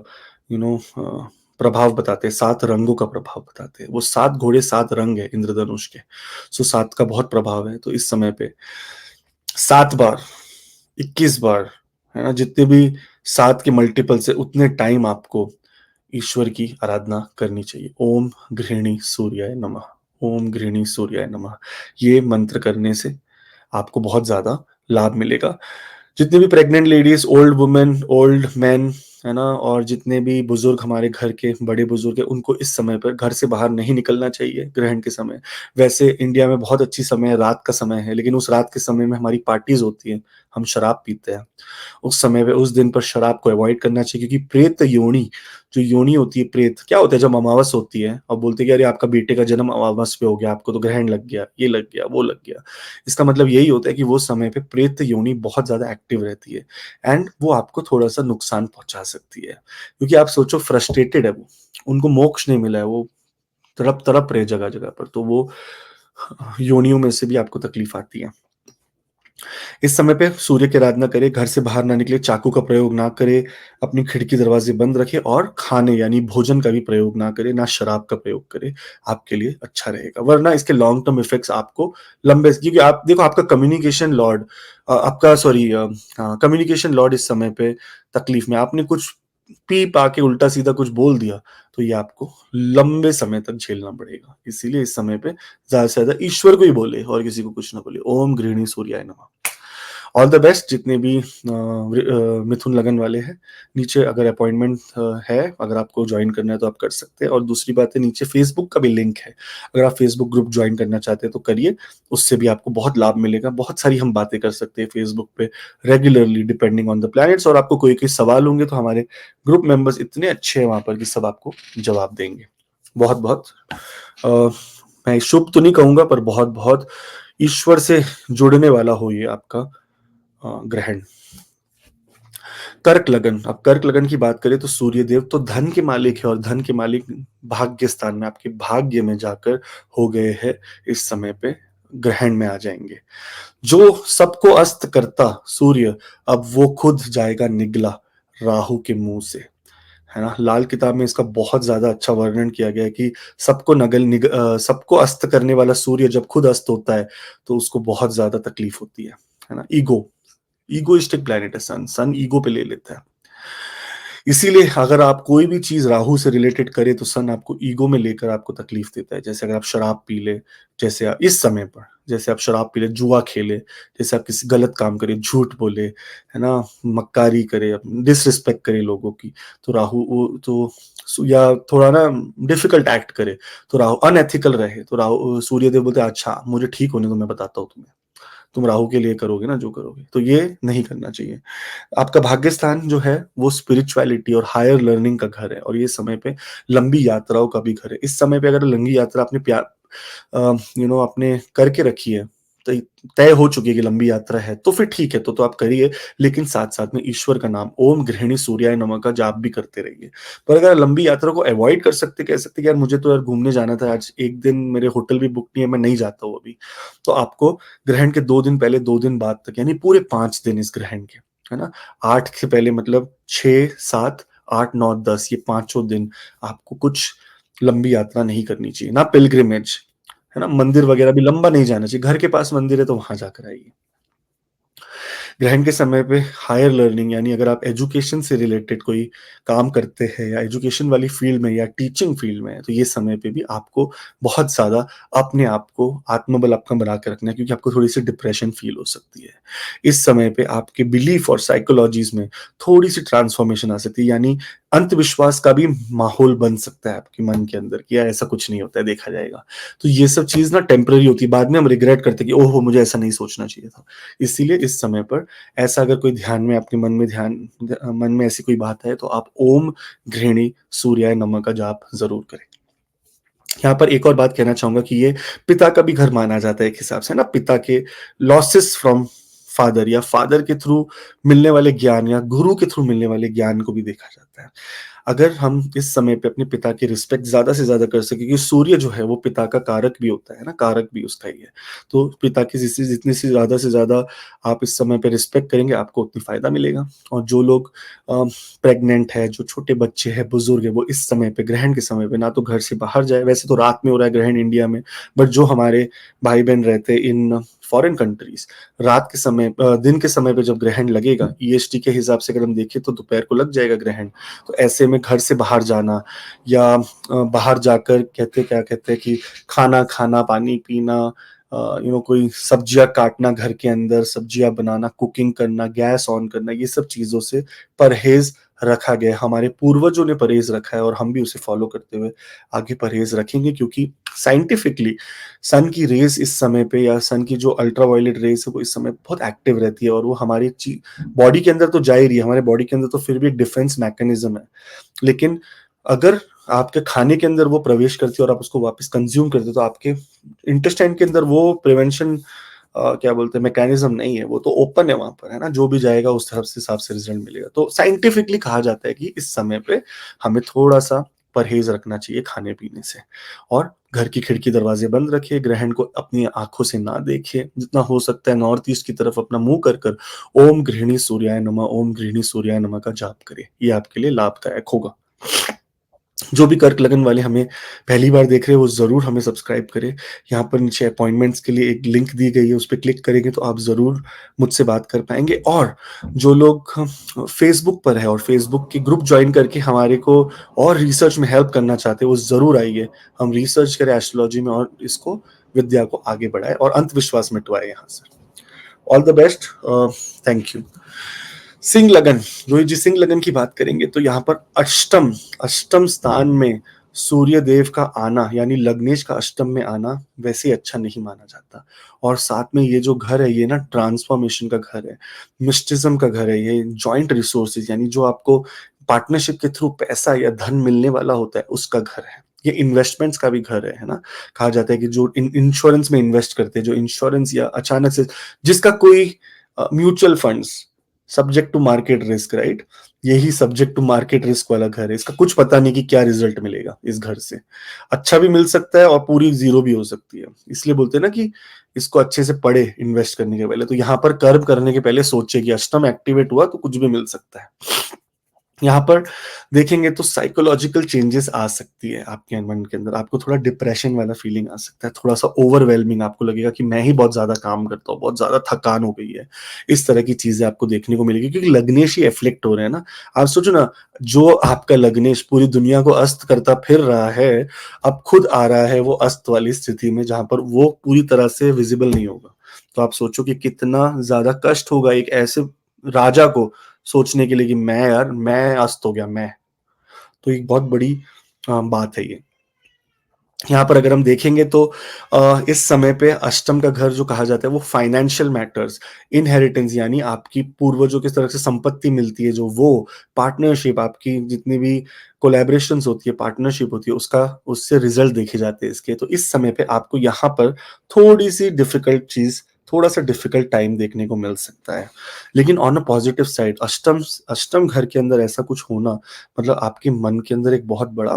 प्रभाव बताते हैं, 7 रंगों का प्रभाव बताते हैं। वो 7 घोड़े 7 रंग है इंद्रधनुष के। सो 7 का बहुत प्रभाव है। तो इस समय पे 7 बार, 21 बार, है ना? जितने भी 7 के मल्टीपल्स है, उतने टाइम आपको ईश्वर की आराधना करनी चाहिए। ओम गृहिणी सूर्याय नमः, ओम गृहिणी सूर्याय नमः। ये मंत्र करने से आपको बहुत ज़्यादा लाभ मिलेगा। जितने भी pregnant ladies, old women, old main, है ना? और जितने भी बुज़ुर्ग हमारे घर के बड़े बुज़ुर्ग हैं, उनको इस समय पर घर से बाहर नहीं निकलना चाहिए ग्रहण के समय। वैसे इंडिया में बहुत अच्छी समय है, रात का समय है, लेकिन उस रात के समय में हमारी पार्टीज़ होती हैं। हम शराब पीते हैं, उस समय पे उस दिन पर शराब को अवॉइड करना चाहिए, क्योंकि प्रेत योनि, जो योनि होती है प्रेत, क्या होता है जब अमावस होती है और बोलते हैं कि अरे आपका बेटे का जन्म अमावस पे हो गया, आपको तो ग्रहण लग गया, ये लग गया, वो लग गया। इसका मतलब यही होता है कि वो समय पे प्रेत योनि बहुत ज्यादा एक्टिव रहती है एंड वो आपको थोड़ा सा नुकसान पहुंचा सकती है, क्योंकि आप सोचो फ्रस्ट्रेटेड है वो, उनको मोक्ष नहीं मिला है, वो तड़प तड़प रहे जगह जगह पर, तो वो योनियों में से भी आपको तकलीफ आती है। इस समय पे सूर्य की आराधना करें, घर से बाहर ना निकले, चाकू का प्रयोग ना करें, अपनी खिड़की दरवाजे बंद रखें और खाने यानी भोजन का भी प्रयोग ना करें, ना शराब का प्रयोग करें, आपके लिए अच्छा रहेगा। वरना इसके लॉन्ग टर्म इफेक्ट्स आपको लंबे, क्योंकि आप देखो आपका कम्युनिकेशन लॉर्ड, आपका सॉरी कम्युनिकेशन लॉर्ड इस समय पे तकलीफ में, आपने कुछ पी पा के उल्टा सीधा कुछ बोल दिया तो ये आपको लंबे समय तक झेलना पड़ेगा। इसीलिए इस समय पे ज्यादा से ज्यादा ईश्वर को ही बोले और किसी को कुछ ना बोले। ओम गृहिणी सूर्याय नमः। ऑल द बेस्ट जितने भी मिथुन लगन वाले हैं। नीचे अगर अपॉइंटमेंट है, अगर आपको ज्वाइन करना है तो आप कर सकते हैं। और दूसरी बात है, नीचे फेसबुक का भी लिंक है, अगर आप फेसबुक ग्रुप ज्वाइन करना चाहते हैं तो करिए, उससे भी आपको बहुत लाभ मिलेगा। बहुत सारी हम बातें कर सकते हैं फेसबुक पे regularly depending on the planets. और आपको कोई कोई सवाल होंगे तो हमारे ग्रुप मेंबर्स इतने अच्छे हैं वहां पर कि सब आपको जवाब देंगे। बहुत बहुत मैं शुभ तो नहीं कहूंगा, पर बहुत बहुत ईश्वर से जुड़ने वाला हो ये आपका ग्रहण। कर्क लगन, अब कर्क लगन की बात करें तो सूर्य देव तो धन के मालिक है और धन के मालिक भाग्य स्थान में, आपके भाग्य में जाकर हो गए हैं, इस समय पे ग्रहण में आ जाएंगे। जो सबको अस्त करता सूर्य अब वो खुद जाएगा निगला राहु के मुंह से, है ना। लाल किताब में इसका बहुत ज्यादा अच्छा वर्णन किया गया है कि सबको अस्त करने वाला सूर्य जब खुद अस्त होता है तो उसको बहुत ज्यादा तकलीफ होती है ना। ईगोइस्टिक प्लैनेट है सन, सन ईगो पे ले लेता है। इसीलिए अगर आप कोई भी चीज राहु से रिलेटेड करें तो सन आपको ईगो में लेकर आपको तकलीफ देता है। जैसे अगर आप शराब पी ले, जैसे इस समय पर जैसे आप शराब पी ले, जुआ खेले, जैसे आप किसी गलत काम करें, झूठ बोले, है ना, मक्कारी करे, डिसरिस्पेक्ट करे लोगों की, तो राहु वो तो या थोड़ा ना डिफिकल्ट एक्ट करे तो राहु अनएथिकल रहे तो राहु सूर्यदेव बोलते हैं अच्छा मुझे ठीक होने दो, मैं बताता हूँ तुम्हें, तुम राहु के लिए करोगे ना जो करोगे, तो ये नहीं करना चाहिए। आपका भाग्य स्थान जो है वो स्पिरिचुअलिटी और हायर लर्निंग का घर है और ये समय पे लंबी यात्राओं का भी घर है। इस समय पे अगर लंबी यात्रा आपने प्यार आपने करके रखी है, तो तय हो चुकी है कि लंबी यात्रा है, तो फिर ठीक है, तो आप करिए, लेकिन साथ साथ में ईश्वर का नाम ओम गृहिणी सूर्याय नमः का जाप भी करते रहिए। पर अगर लंबी यात्रा को अवॉइड कर सकते, कह सकते कि यार मुझे तो यार घूमने जाना था, आज एक दिन मेरे होटल भी बुक नहीं है, मैं नहीं जाता हूँ अभी, तो आपको ग्रहण के 2 दिन पहले 2 दिन बाद तक यानी पूरे 5 दिन इस ग्रहण के, है ना, 8 से पहले मतलब 6, 7, 8, 9, 10 ये पांचों दिन आपको कुछ लंबी यात्रा नहीं करनी चाहिए, ना पिलग्रिमेज, है ना, मंदिर वगैरह भी लंबा नहीं जाना चाहिए, घर के पास मंदिर है तो वहां जाकर आइए। ग्रहण के समय पे हायर लर्निंग यानी अगर आप एजुकेशन से रिलेटेड कोई काम करते हैं या एजुकेशन वाली फील्ड में या टीचिंग फील्ड में है, तो ये समय पे भी आपको बहुत ज्यादा अपने आप को आत्मबल आपका बना के रखना है, क्योंकि आपको थोड़ी सी डिप्रेशन फील हो सकती है। इस समय पे आपके बिलीफ और साइकोलॉजीज में थोड़ी सी ट्रांसफॉर्मेशन आ सकती है, यानी अंधविश्वास का भी माहौल बन सकता है आपके मन के अंदर कि यार ऐसा कुछ नहीं होता है, देखा जाएगा। तो ये सब चीज ना टेम्पररी होती है, बाद में हम रिग्रेट करते हैं कि ओहो मुझे ऐसा नहीं सोचना चाहिए था। इसीलिए इस समय पर ऐसा अगर कोई ध्यान में आपके मन में ऐसी कोई बात है तो आप ओम गृहिणी सूर्याय नमः का जाप जरूर करें। यहाँ पर एक और बात कहना चाहूंगा कि ये पिता का भी घर माना जाता है एक हिसाब से ना, पिता के लॉसेस फ्रॉम फादर या फादर के थ्रू मिलने वाले ज्ञान या गुरु के थ्रू मिलने वाले ज्ञान को भी देखा जाता है। अगर हम इस समय पे अपने पिता की रिस्पेक्ट ज्यादा से ज्यादा कर सके, क्योंकि सूर्य जो है वो पिता का कारक भी होता है ना, कारक भी उसका ही है, तो पिता की जितनी से ज्यादा आप इस समय पे रिस्पेक्ट करेंगे आपको उतनी फायदा मिलेगा। और जो लोग प्रेग्नेंट है, जो छोटे बच्चे हैं, बुजुर्ग है, वो इस समय पे ग्रहण के समय पे ना तो घर से बाहर जाए, वैसे तो रात में हो रहा है ग्रहण इंडिया में, बट जो हमारे भाई बहन रहते हैं इन फॉरेन कंट्रीज, रात के समय दिन के समय पे जब ग्रहण लगेगा ईएसटी के हिसाब से अगर हम देखें तो दोपहर को लग जाएगा ग्रहण, तो ऐसे में घर से बाहर जाना या बाहर जाकर कहते क्या कहते हैं कि खाना खाना, पानी पीना, कोई सब्जियां काटना, घर के अंदर सब्जियां बनाना, कुकिंग करना, गैस ऑन करना, ये सब चीजों से परहेज रखा गया। हमारे पूर्वजों ने परहेज रखा है और हम भी उसे फॉलो करते हुए आगे परहेज रखेंगे, क्योंकि साइंटिफिकली सन की रेज इस समय पे, या सन की जो अल्ट्रावायलेट रेज है वो इस समय बहुत एक्टिव रहती है, और वो हमारी बॉडी के अंदर तो जा ही रही है, हमारे बॉडी के अंदर तो फिर भी एक डिफेंस मैकेनिज्म है। लेकिन अगर आपके खाने के अंदर वो प्रवेश करती है और आप उसको वापस कंज्यूम करते हो, तो आपके इंटेस्टाइन के अंदर वो प्रिवेंशन क्या बोलते हैं मैकेनिज्म नहीं है, वो तो ओपन है वहां पर, है ना, जो भी जाएगा उस तरफ से हिसाब से रिजल्ट मिलेगा। तो साइंटिफिकली कहा जाता है कि इस समय पे हमें थोड़ा सा परहेज रखना चाहिए खाने पीने से, और घर की खिड़की दरवाजे बंद रखिए, ग्रहण को अपनी आंखों से ना देखिए, जितना हो सकता है नॉर्थ ईस्ट की तरफ अपना मुंह कर कर ओम गृहिणी सूर्याय नमः, ओम गृहिणी सूर्याय नमः का जाप करें, ये आपके लिए लाभदायक होगा। जो भी कर्क लगन वाले हमें पहली बार देख रहे हैं वो जरूर हमें सब्सक्राइब करें। यहाँ पर नीचे अपॉइंटमेंट्स के लिए एक लिंक दी गई है, उस पर क्लिक करेंगे तो आप जरूर मुझसे बात कर पाएंगे। और जो लोग फेसबुक पर है और फेसबुक के ग्रुप ज्वाइन करके हमारे को और रिसर्च में हेल्प करना चाहते हैं, वो जरूर आइए, हम रिसर्च करें एस्ट्रोलॉजी में और इसको विद्या को आगे बढ़ाए और अंधविश्वास मिटवाए यहाँ से। All the best, thank you. Singh लगन, रोहित जी सिंह लगन की बात करेंगे तो यहाँ पर अष्टम अष्टम स्थान में सूर्य देव का आना, यानी लग्नेश का अष्टम में आना वैसे अच्छा नहीं माना जाता। और साथ में ये जो घर है ये ना ट्रांसफॉर्मेशन का घर है, मिस्टिज्म का घर है, ये जॉइंट रिसोर्सेज, यानी जो आपको पार्टनरशिप के थ्रू पैसा या धन मिलने वाला होता है उसका घर है। ये इन्वेस्टमेंट्स का भी घर है ना। कहा जाता है कि जो इंश्योरेंस में इन्वेस्ट करते हैं, जो इंश्योरेंस या अचानक से जिसका कोई mutual funds subject to market risk, right, यही सब्जेक्ट टू मार्केट रिस्क वाला घर है। इसका कुछ पता नहीं कि क्या रिजल्ट मिलेगा इस घर से, अच्छा भी मिल सकता है और पूरी जीरो भी हो सकती है। इसलिए बोलते हैं ना कि इसको अच्छे से पढ़े इन्वेस्ट करने के पहले, तो यहाँ पर कर्म करने के पहले सोचे कि अष्टम एक्टिवेट हुआ तो कुछ भी मिल सकता है। यहाँ पर देखेंगे तो साइकोलॉजिकल चेंजेस आ सकती है आपके मन के अंदर, आपको थोड़ा डिप्रेशन वाला फीलिंग आ सकता है, थोड़ा सा ओवरवेलमिंग, आपको लगेगा कि मैं ही बहुत ज्यादा काम करता हूँ, बहुत ज्यादा थकान हो गई है, इस तरह की चीजें आपको देखने को मिलेगी, क्योंकि लग्नेश ही एफ्लेक्ट हो रहे हैं ना। आप सोचो ना, जो आपका लग्नेश पूरी दुनिया को अस्त करता फिर रहा है, अब खुद आ रहा है वो अस्त वाली स्थिति में जहां पर वो पूरी तरह से विजिबल नहीं होगा। तो आप सोचो कि कितना ज्यादा कष्ट होगा एक ऐसे राजा को सोचने के लिए कि मैं यार मैं अस्त हो गया मैं। तो एक बहुत बड़ी बात है ये। यहाँ पर अगर हम देखेंगे तो इस समय पे अष्टम का घर जो कहा जाता है वो फाइनेंशियल मैटर्स, इनहेरिटेंस, यानी आपकी पूर्वजों की तरफ से संपत्ति मिलती है जो, वो पार्टनरशिप, आपकी जितनी भी कोलैबोरेशंस होती है, पार्टनरशिप होती है, उसका उससे रिजल्ट देखे जाते हैं इसके। तो इस समय पे आपको यहाँ पर थोड़ी सी डिफिकल्ट चीज, थोड़ा सा डिफिकल्ट टाइम देखने को मिल सकता है। लेकिन ऑन अ पॉजिटिव साइड अष्टम अष्टम घर के अंदर ऐसा कुछ होना मतलब आपके मन के अंदर एक बहुत बड़ा,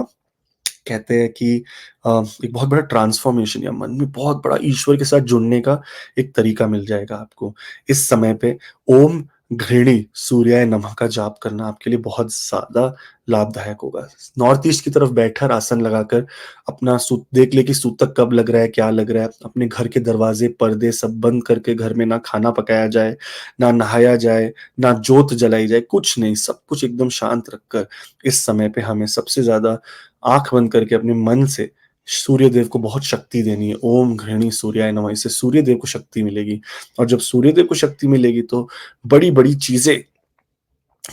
कहते हैं कि एक बहुत बड़ा ट्रांसफॉर्मेशन, या मन में बहुत बड़ा ईश्वर के साथ जुड़ने का एक तरीका मिल जाएगा आपको। इस समय पे ओम घृणी सूर्याय नमः का जाप करना आपके लिए बहुत ज्यादा लाभदायक होगा। नॉर्थ ईस्ट की तरफ बैठकर आसन लगाकर अपना देख ले कि सूतक कब लग रहा है, क्या लग रहा है, अपने घर के दरवाजे पर्दे सब बंद करके घर में ना खाना पकाया जाए, ना नहाया जाए, ना जोत जलाई जाए, कुछ नहीं, सब कुछ एकदम शांत रखकर इस समय पे हमें सबसे ज्यादा आंख बंद करके अपने मन से सूर्य देव को बहुत शक्ति देनी है। ओम घृणी सूर्याय नमः, इससे सूर्य देव को शक्ति मिलेगी। और जब सूर्य देव को शक्ति मिलेगी तो बड़ी बड़ी चीजें,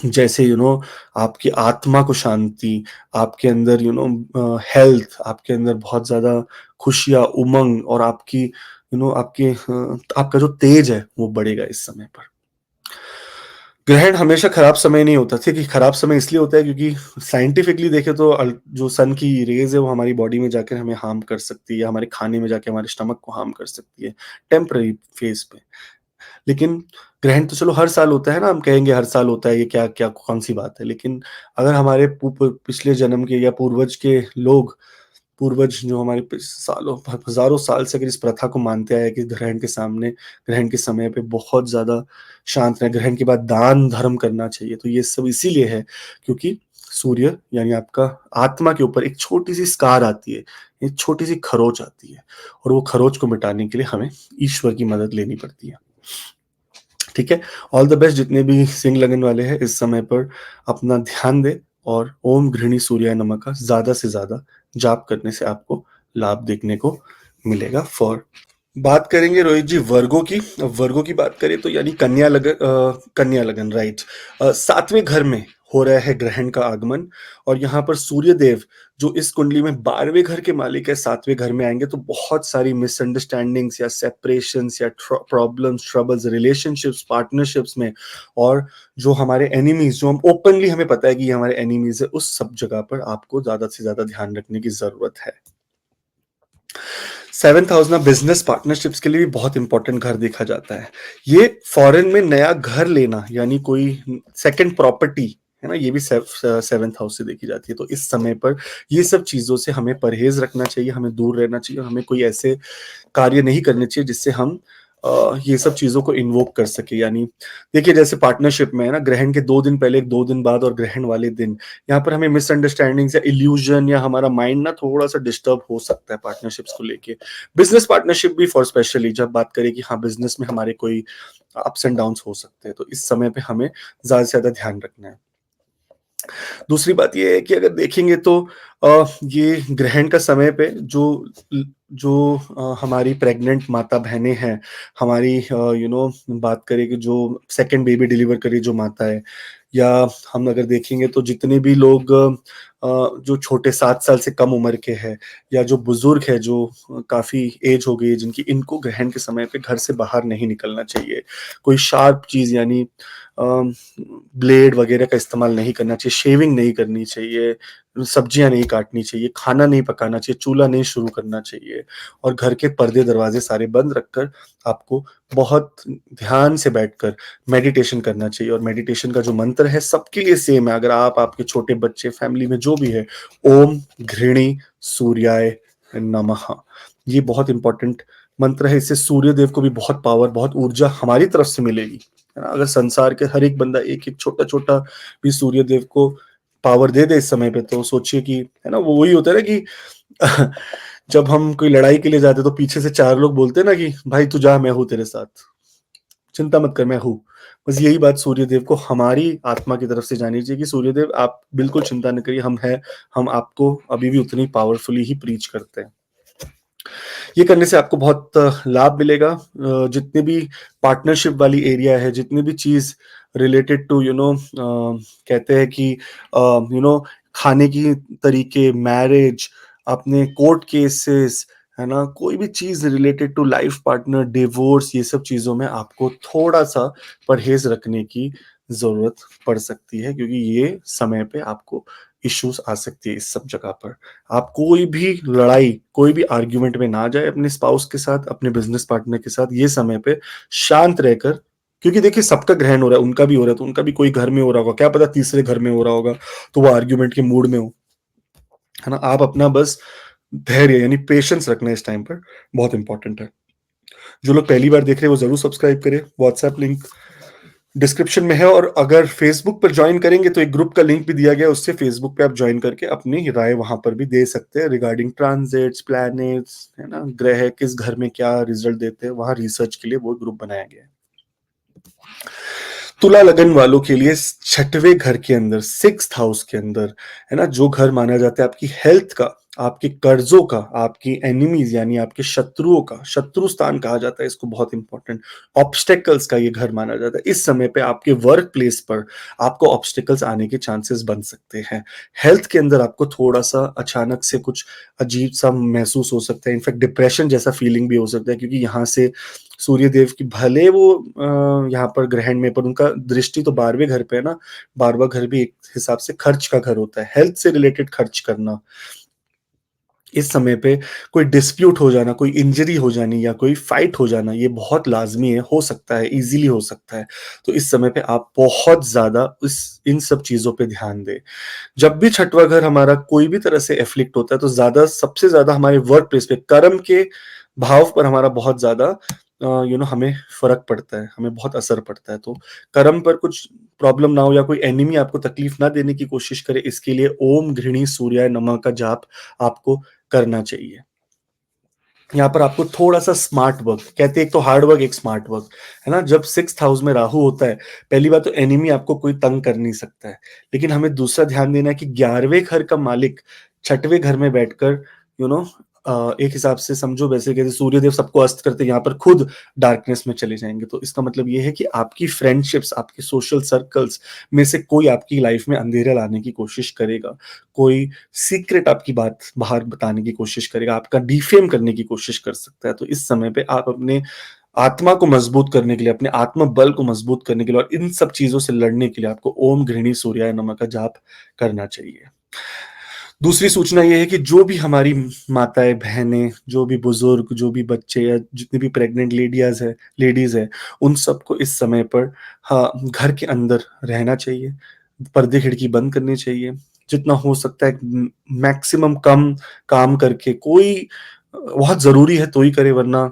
जैसे आपकी आत्मा को शांति, आपके अंदर हेल्थ, आपके अंदर बहुत ज्यादा खुशियां, उमंग, और आपकी आपके आपका जो तेज है वो बढ़ेगा इस समय पर। ग्रहण हमेशा खराब समय नहीं होता। ठीक है, खराब समय इसलिए होता है क्योंकि साइंटिफिकली देखें तो जो सन की रेज है वो हमारी बॉडी में जाकर हमें हार्म कर सकती है, हमारे खाने में जाके हमारे स्टमक को हार्म कर सकती है टेम्पररी फेज पे। लेकिन ग्रहण तो चलो हर साल होता है ना, हम कहेंगे हर साल होता है, ये क्या क्या कौन सी बात है। लेकिन अगर हमारे पिछले जन्म के या पूर्वज के लोग, पूर्वज जो हमारे सालों हजारों साल से अगर इस प्रथा को मानते आए कि ग्रहण के सामने, ग्रहण के समय पे बहुत ज्यादा शांत रहे, ग्रहण के बाद दान धर्म करना चाहिए, तो ये सब इसीलिए है क्योंकि सूर्य यानी आपका आत्मा के ऊपर एक छोटी सी स्कार आती है, एक छोटी सी खरोच आती है, और वो खरोच को मिटाने के लिए हमें ईश्वर की मदद लेनी पड़ती है। ठीक है, ऑल द बेस्ट जितने भी सिंह लगन वाले हैं इस समय पर अपना ध्यान दे, और ओम घृणी सूर्याय नमः का ज्यादा से ज्यादा जाप करने से आपको लाभ देखने को मिलेगा फॉर बात करेंगे रोहित जी वर्गों की। अब वर्गों की बात करें तो यानी कन्या लगन, राइट। सातवें घर में हो रहा है ग्रहण का आगमन, और यहाँ पर सूर्य देव जो इस कुंडली में 12वें घर के मालिक है, सातवें घर में आएंगे तो बहुत सारी मिसअंडरस्टैंडिंग्स या सेपरेशंस या प्रॉब्लम्स, ट्रबल्स, रिलेशनशिप्स, पार्टनरशिप्स में, और जो हमारे एनिमीज, जो हम ओपनली हमें पता है कि ये हमारे एनिमीज है, उस सब जगह पर आपको ज्यादा से ज्यादा ध्यान रखने की जरूरत है। 7th हाउस ना बिजनेस पार्टनरशिप्स के लिए भी बहुत इंपॉर्टेंट घर देखा जाता है। ये फॉरेन में नया घर लेना यानी कोई सेकंड प्रॉपर्टी है ना, ये भी 7th हाउस से देखी जाती है। तो इस समय पर ये सब चीजों से हमें परहेज रखना चाहिए, हमें दूर रहना चाहिए, हमें कोई ऐसे कार्य नहीं करने चाहिए जिससे हम ये सब चीजों को इन्वोक कर सके। यानी देखिए जैसे पार्टनरशिप में है ना, ग्रहण के 2 दिन पहले, 2 दिन बाद और ग्रहण वाले दिन, यहाँ पर हमें मिसअंडरस्टैंडिंग्स या इल्यूजन या हमारा माइंड ना थोड़ा सा डिस्टर्ब हो सकता है पार्टनरशिप्स को लेके। बिजनेस पार्टनरशिप भी फॉर स्पेशली जब बात करें कि हाँ बिजनेस में हमारे कोई अप्स एंड डाउन्स हो सकते हैं, तो इस समय पे हमें ज्यादा से ज्यादा ध्यान रखना है। दूसरी बात ये है कि अगर देखेंगे तो ये ग्रहण का समय पे जो जो हमारी प्रेग्नेंट माता बहनें हैं, हमारी बात करें कि जो सेकंड बेबी डिलीवर करी जो माता है, या हम अगर देखेंगे तो जितने भी लोग जो छोटे 7 साल से कम उम्र के हैं, या जो बुजुर्ग है जो काफी एज हो गई है जिनकी, इनको ग्रहण के समय पे घर से बाहर नहीं निकलना चाहिए। कोई शार्प चीज यानी ब्लेड वगैरह का इस्तेमाल नहीं करना चाहिए, शेविंग नहीं करनी चाहिए, सब्जियां नहीं काटनी चाहिए, खाना नहीं पकाना चाहिए, चूल्हा नहीं शुरू करना चाहिए, और घर के पर्दे दरवाजे सारे बंद रखकर आपको बहुत ध्यान से बैठकर मेडिटेशन करना चाहिए। और मेडिटेशन का जो मंत्र है सबके लिए सेम है, अगर आप, आपके छोटे बच्चे, फैमिली में जो भी है, ओम घृणी सूर्याय नमः, ये बहुत इंपॉर्टेंट मंत्र है। इससे सूर्य देव को भी बहुत पावर, बहुत ऊर्जा हमारी तरफ से मिलेगी, है ना। अगर संसार के हर एक बंदा एक एक छोटा छोटा भी सूर्य देव को पावर दे दे इस समय पे, तो सोचिए कि, है ना, वो वही होता है ना कि जब हम कोई लड़ाई के लिए जाते तो पीछे से 4 लोग बोलते हैं ना कि भाई तू जा, मैं हूं तेरे साथ, चिंता मत कर, मैं हूं। बस यही बात सूर्यदेव को हमारी आत्मा की तरफ से जानी चाहिए कि सूर्यदेव आप बिल्कुल चिंता न करिए, हम हैं, हम आपको अभी भी उतनी पावरफुली ही प्रीच करते हैं। ये करने से आपको बहुत लाभ मिलेगा। जितने भी पार्टनरशिप वाली एरिया है, जितनी भी चीज रिलेटेड टू कहते हैं कि खाने की तरीके, मैरिज, अपने कोर्ट केसेस, है ना, कोई भी चीज related to life partner, divorce, ये सब चीजों में आपको थोड़ा सा परहेज रखने की जरूरत पड़ सकती है, क्योंकि ये समय पे आपको इश्यूज आ सकती है इस सब जगह पर। आप कोई भी लड़ाई, कोई भी आर्ग्यूमेंट में ना जाए अपने स्पाउस के साथ, अपने बिजनेस पार्टनर के साथ, ये समय पे शांत रहकर, क्योंकि देखिए सबका ग्रहण हो रहा है, उनका भी हो रहा है, तो उनका भी कोई घर में हो रहा होगा, क्या पता तीसरे घर में हो रहा होगा, तो वो आर्ग्यूमेंट के मूड में हो, है ना। आप अपना बस धैर्य यानी पेशेंस रखना इस टाइम पर बहुत इंपॉर्टेंट है। जो लोग पहली बार देख रहे हैं वो जरूर सब्सक्राइब करें, व्हाट्सएप लिंक डिस्क्रिप्शन में है, और अगर फेसबुक पर ज्वाइन करेंगे तो एक ग्रुप का लिंक भी दिया गया है, उससे फेसबुक पे आप ज्वाइन करके अपनी राय वहां पर भी दे सकते हैं रिगार्डिंग ट्रांजिट्स, प्लैनेट्स, है ना, ग्रह किस घर में क्या रिजल्ट देते हैं, वहां रिसर्च के लिए वो ग्रुप बनाया गया है। तुला लगन वालों के लिए 6वें घर के अंदर, 6th हाउस के अंदर, है ना, जो घर माना जाता है आपकी हेल्थ का, आपके कर्जों का, आपकी एनिमीज यानी आपके शत्रुओं का, शत्रु स्थान कहा जाता है इसको, बहुत इंपॉर्टेंट, ऑब्स्टेकल्स का ये घर माना जाता है। इस समय पे आपके वर्क प्लेस पर आपको ऑब्स्टेकल्स आने के चांसेस बन सकते हैं। हेल्थ के अंदर आपको थोड़ा सा अचानक से कुछ अजीब सा महसूस हो सकता है, इनफैक्ट डिप्रेशन जैसा फीलिंग भी हो सकता है, क्योंकि यहाँ से सूर्य देव की भले वो यहाँ पर ग्रहण में, पर उनका दृष्टि तो 12वें घर पे है ना। 12वां घर भी एक हिसाब से खर्च का घर होता है, हेल्थ से रिलेटेड खर्च करना। इस समय पे कोई डिस्प्यूट हो जाना, कोई इंजरी हो जानी, या कोई फाइट हो जाना, ये बहुत लाजमी है, हो सकता है, इजीली हो सकता है। तो इस समय पे आप बहुत ज्यादा इस इन सब चीजों पे ध्यान दें। जब भी छठवां घर हमारा कोई भी तरह से एफ्लिक्ट होता है, तो सबसे ज्यादा हमारे वर्क प्लेस पे कर्म के भाव पर हमारा बहुत ज्यादा हमें फर्क पड़ता है, हमें बहुत असर पड़ता है। तो कर्म पर कुछ प्रॉब्लम ना हो, या कोई एनिमी आपको तकलीफ ना देने की कोशिश करे, इसके लिए ओम घृणी सूर्याय नमः का जाप आपको करना चाहिए। यहाँ पर आपको थोड़ा सा स्मार्ट वर्क, कहते हैं एक तो हार्ड वर्क, एक स्मार्ट वर्क, है ना। जब 6th हाउस में राहु होता है, पहली बात तो एनिमी आपको कोई तंग कर नहीं सकता है, लेकिन हमें दूसरा ध्यान देना है कि 11वें घर का मालिक 6वें घर में बैठकर यू नो एक हिसाब से समझो वैसे कहते सूर्यदेव सबको अस्त करते, यहाँ पर खुद डार्कनेस में चले जाएंगे। तो इसका मतलब ये है कि आपकी फ्रेंडशिप्स, आपके सोशल सर्कल्स में से कोई आपकी लाइफ में अंधेरा लाने की कोशिश करेगा, कोई सीक्रेट आपकी बात बाहर बताने की कोशिश करेगा, आपका डिफेम करने की कोशिश कर सकता है। तो इस समय पे आप अपने आत्मा को मजबूत करने के लिए, अपने आत्म बल को मजबूत करने के लिए और इन सब चीजों से लड़ने के लिए आपको ओम गृहिणी सूर्याय नमः का जाप करना चाहिए। दूसरी सूचना ये है कि जो भी हमारी माताएं, बहनें, जो भी बुजुर्ग, जो भी बच्चे या जितनी भी प्रेग्नेंट लेडीज है, उन सबको इस समय पर हाँ घर के अंदर रहना चाहिए, पर्दे खिड़की बंद करनी चाहिए, जितना हो सकता है मैक्सिमम कम काम करके, कोई बहुत जरूरी है तो ही करे, वरना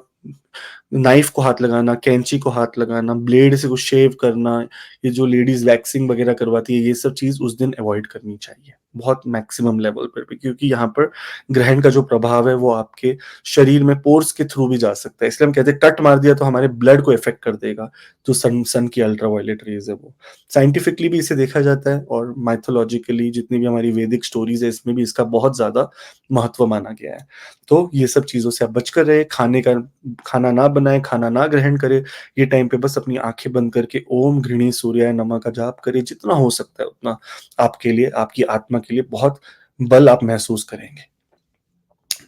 नाइफ को हाथ लगाना, कैंची को हाथ लगाना, ब्लेड से कुछ शेव करना, ये जो लेडीज वैक्सिंग वगैरह करवाती है, ये सब चीज उस दिन अवॉइड करनी चाहिए बहुत मैक्सिमम लेवल पर भी, क्योंकि यहाँ पर ग्रहण का जो प्रभाव है वो आपके शरीर में पोर्स के थ्रू भी जा सकता है। इसलिए हम कहते हैं कट मार दिया तो हमारे ब्लड को इफेक्ट कर देगा, जो सन की अल्ट्रावायलेट रेज है वो। साइंटिफिकली भी इसे देखा जाता है और माइथोलॉजिकली जितनी भी हमारी वैदिक स्टोरीज है इसमें भी इसका बहुत ज्यादा महत्व माना गया है। तो ये सब चीजों से आप बचकर रहे, खाना ना बनाए, खाना ना ग्रहण करे, ये टाइम पे बस अपनी आंखें बंद करके ओम गृहिणी सूर्याय नमः का जाप करें, जितना हो सकता है उतना आपके लिए, आपकी आत्मा के लिए बहुत बल आप महसूस करेंगे।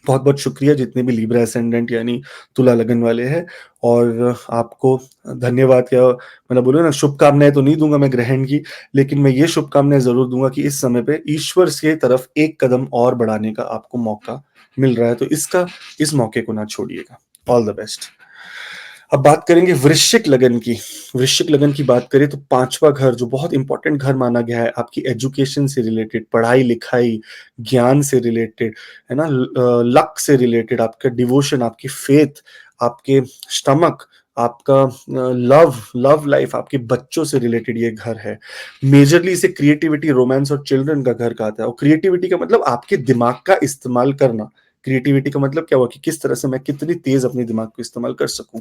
बहुत बहुत शुक्रिया जितने भी लिब्रा एसेंडेंट यानी तुला लगन वाले हैं, और आपको धन्यवाद, या मैंने बोला ना शुभकामनाएं तो नहीं दूंगा मैं ग्रहण की, लेकिन मैं ये शुभकामनाएं जरूर दूंगा कि इस समय पे ईश्वर के तरफ एक कदम और बढ़ाने का आपको मौका मिल रहा है, तो इस मौके को ना छोड़िएगा। All the best. अब बात करेंगे वृश्चिक लगन की। वृश्चिक लगन की बात करें तो पांचवा घर, जो बहुत इंपॉर्टेंट घर माना गया है आपकी एजुकेशन से रिलेटेड, पढ़ाई लिखाई, ज्ञान से रिलेटेड, है ना, लक से रिलेटेड, आपका डिवोशन, आपकी फेथ, आपके स्टमक, आपका लव लाइफ, आपके बच्चों से रिलेटेड ये घर है। मेजरली इसे क्रिएटिविटी, रोमांस और चिल्ड्रन का घर कहता है। और क्रिएटिविटी का मतलब आपके दिमाग का इस्तेमाल करना। क्रिएटिविटी का मतलब क्या हुआ कि किस तरह से मैं कितनी तेज अपने दिमाग को इस्तेमाल कर सकूं।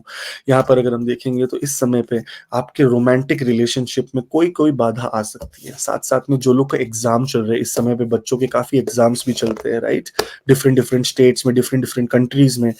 यहाँ पर अगर हम देखेंगे तो इस समय पे आपके रोमांटिक रिलेशनशिप में कोई कोई बाधा आ सकती है। साथ साथ में जो लोग का एग्जाम चल रहे हैं इस समय पे, बच्चों के काफी एग्जाम्स भी चलते हैं, राइट, डिफरेंट डिफरेंट स्टेट्स में, डिफरेंट डिफरेंट कंट्रीज में,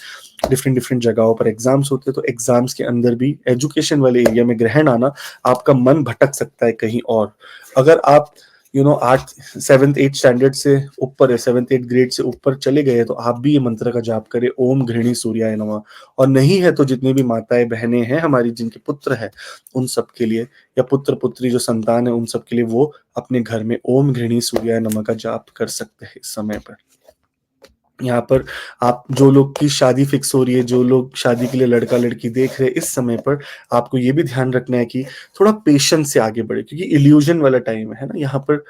डिफरेंट डिफरेंट जगहों पर एग्जाम्स होते हैं। तो एग्जाम्स के अंदर भी एजुकेशन वाले एरिया में ग्रहण आना, आपका मन भटक सकता है कहीं और। अगर आप आठ 7th 8th स्टैंडर्ड से ऊपर है, 7th 8th ग्रेड से ऊपर चले गए तो आप भी ये मंत्र का जाप करें, ओम गृहिणी सूर्याय नमः। और नहीं है तो जितनी भी माताएं बहनें हैं हमारी, जिनके पुत्र है, उन सब के लिए, या पुत्र पुत्री जो संतान है उन सब के लिए, वो अपने घर में ओम गृहिणी सूर्याय नमः का जाप कर सकते हैं इस समय पर। यहाँ पर आप, जो लोग की शादी फिक्स हो रही है, जो लोग शादी के लिए लड़का लड़की देख रहे हैं, इस समय पर आपको ये भी ध्यान रखना है कि थोड़ा पेशेंस से आगे बढ़े, क्योंकि इल्यूजन वाला टाइम है ना। यहाँ पर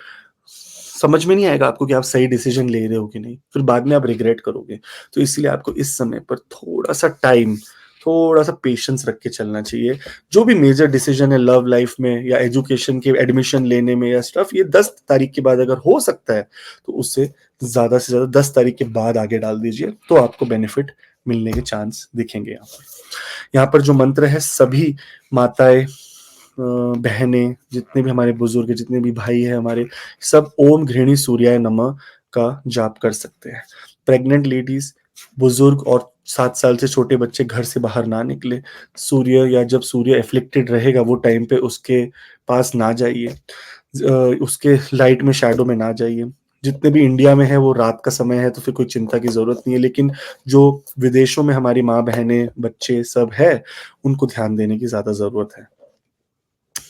समझ में नहीं आएगा आपको कि आप सही डिसीजन ले रहे हो कि नहीं, फिर बाद में आप रिग्रेट करोगे। तो इसलिए आपको इस समय पर थोड़ा सा टाइम, थोड़ा सा पेशेंस रख के चलना चाहिए। जो भी मेजर डिसीजन है लव लाइफ में या एजुकेशन के एडमिशन लेने में या स्टफ, ये 10 तारीख के बाद अगर हो सकता है तो उससे ज्यादा से ज्यादा 10 तारीख के बाद आगे डाल दीजिए, तो आपको बेनिफिट मिलने के चांस दिखेंगे। यहाँ पर जो मंत्र है, सभी माताएं, बहनें, जितने भी हमारे बुजुर्ग, जितने भी भाई है हमारे, सब ओम गृहिणी सूर्याय नमः का जाप कर सकते हैं। प्रेग्नेंट लेडीज, बुजुर्ग और 7 साल से छोटे बच्चे घर से बाहर ना निकले। सूर्य, या जब सूर्य एफ्लिक्टेड रहेगा वो टाइम पे उसके पास ना जाइए, उसके लाइट में, शैडो में ना जाइए। जितने भी इंडिया में है वो रात का समय है तो फिर कोई चिंता की जरूरत नहीं है, लेकिन जो विदेशों में हमारी माँ बहनें बच्चे सब है, उनको ध्यान देने की ज्यादा जरूरत है।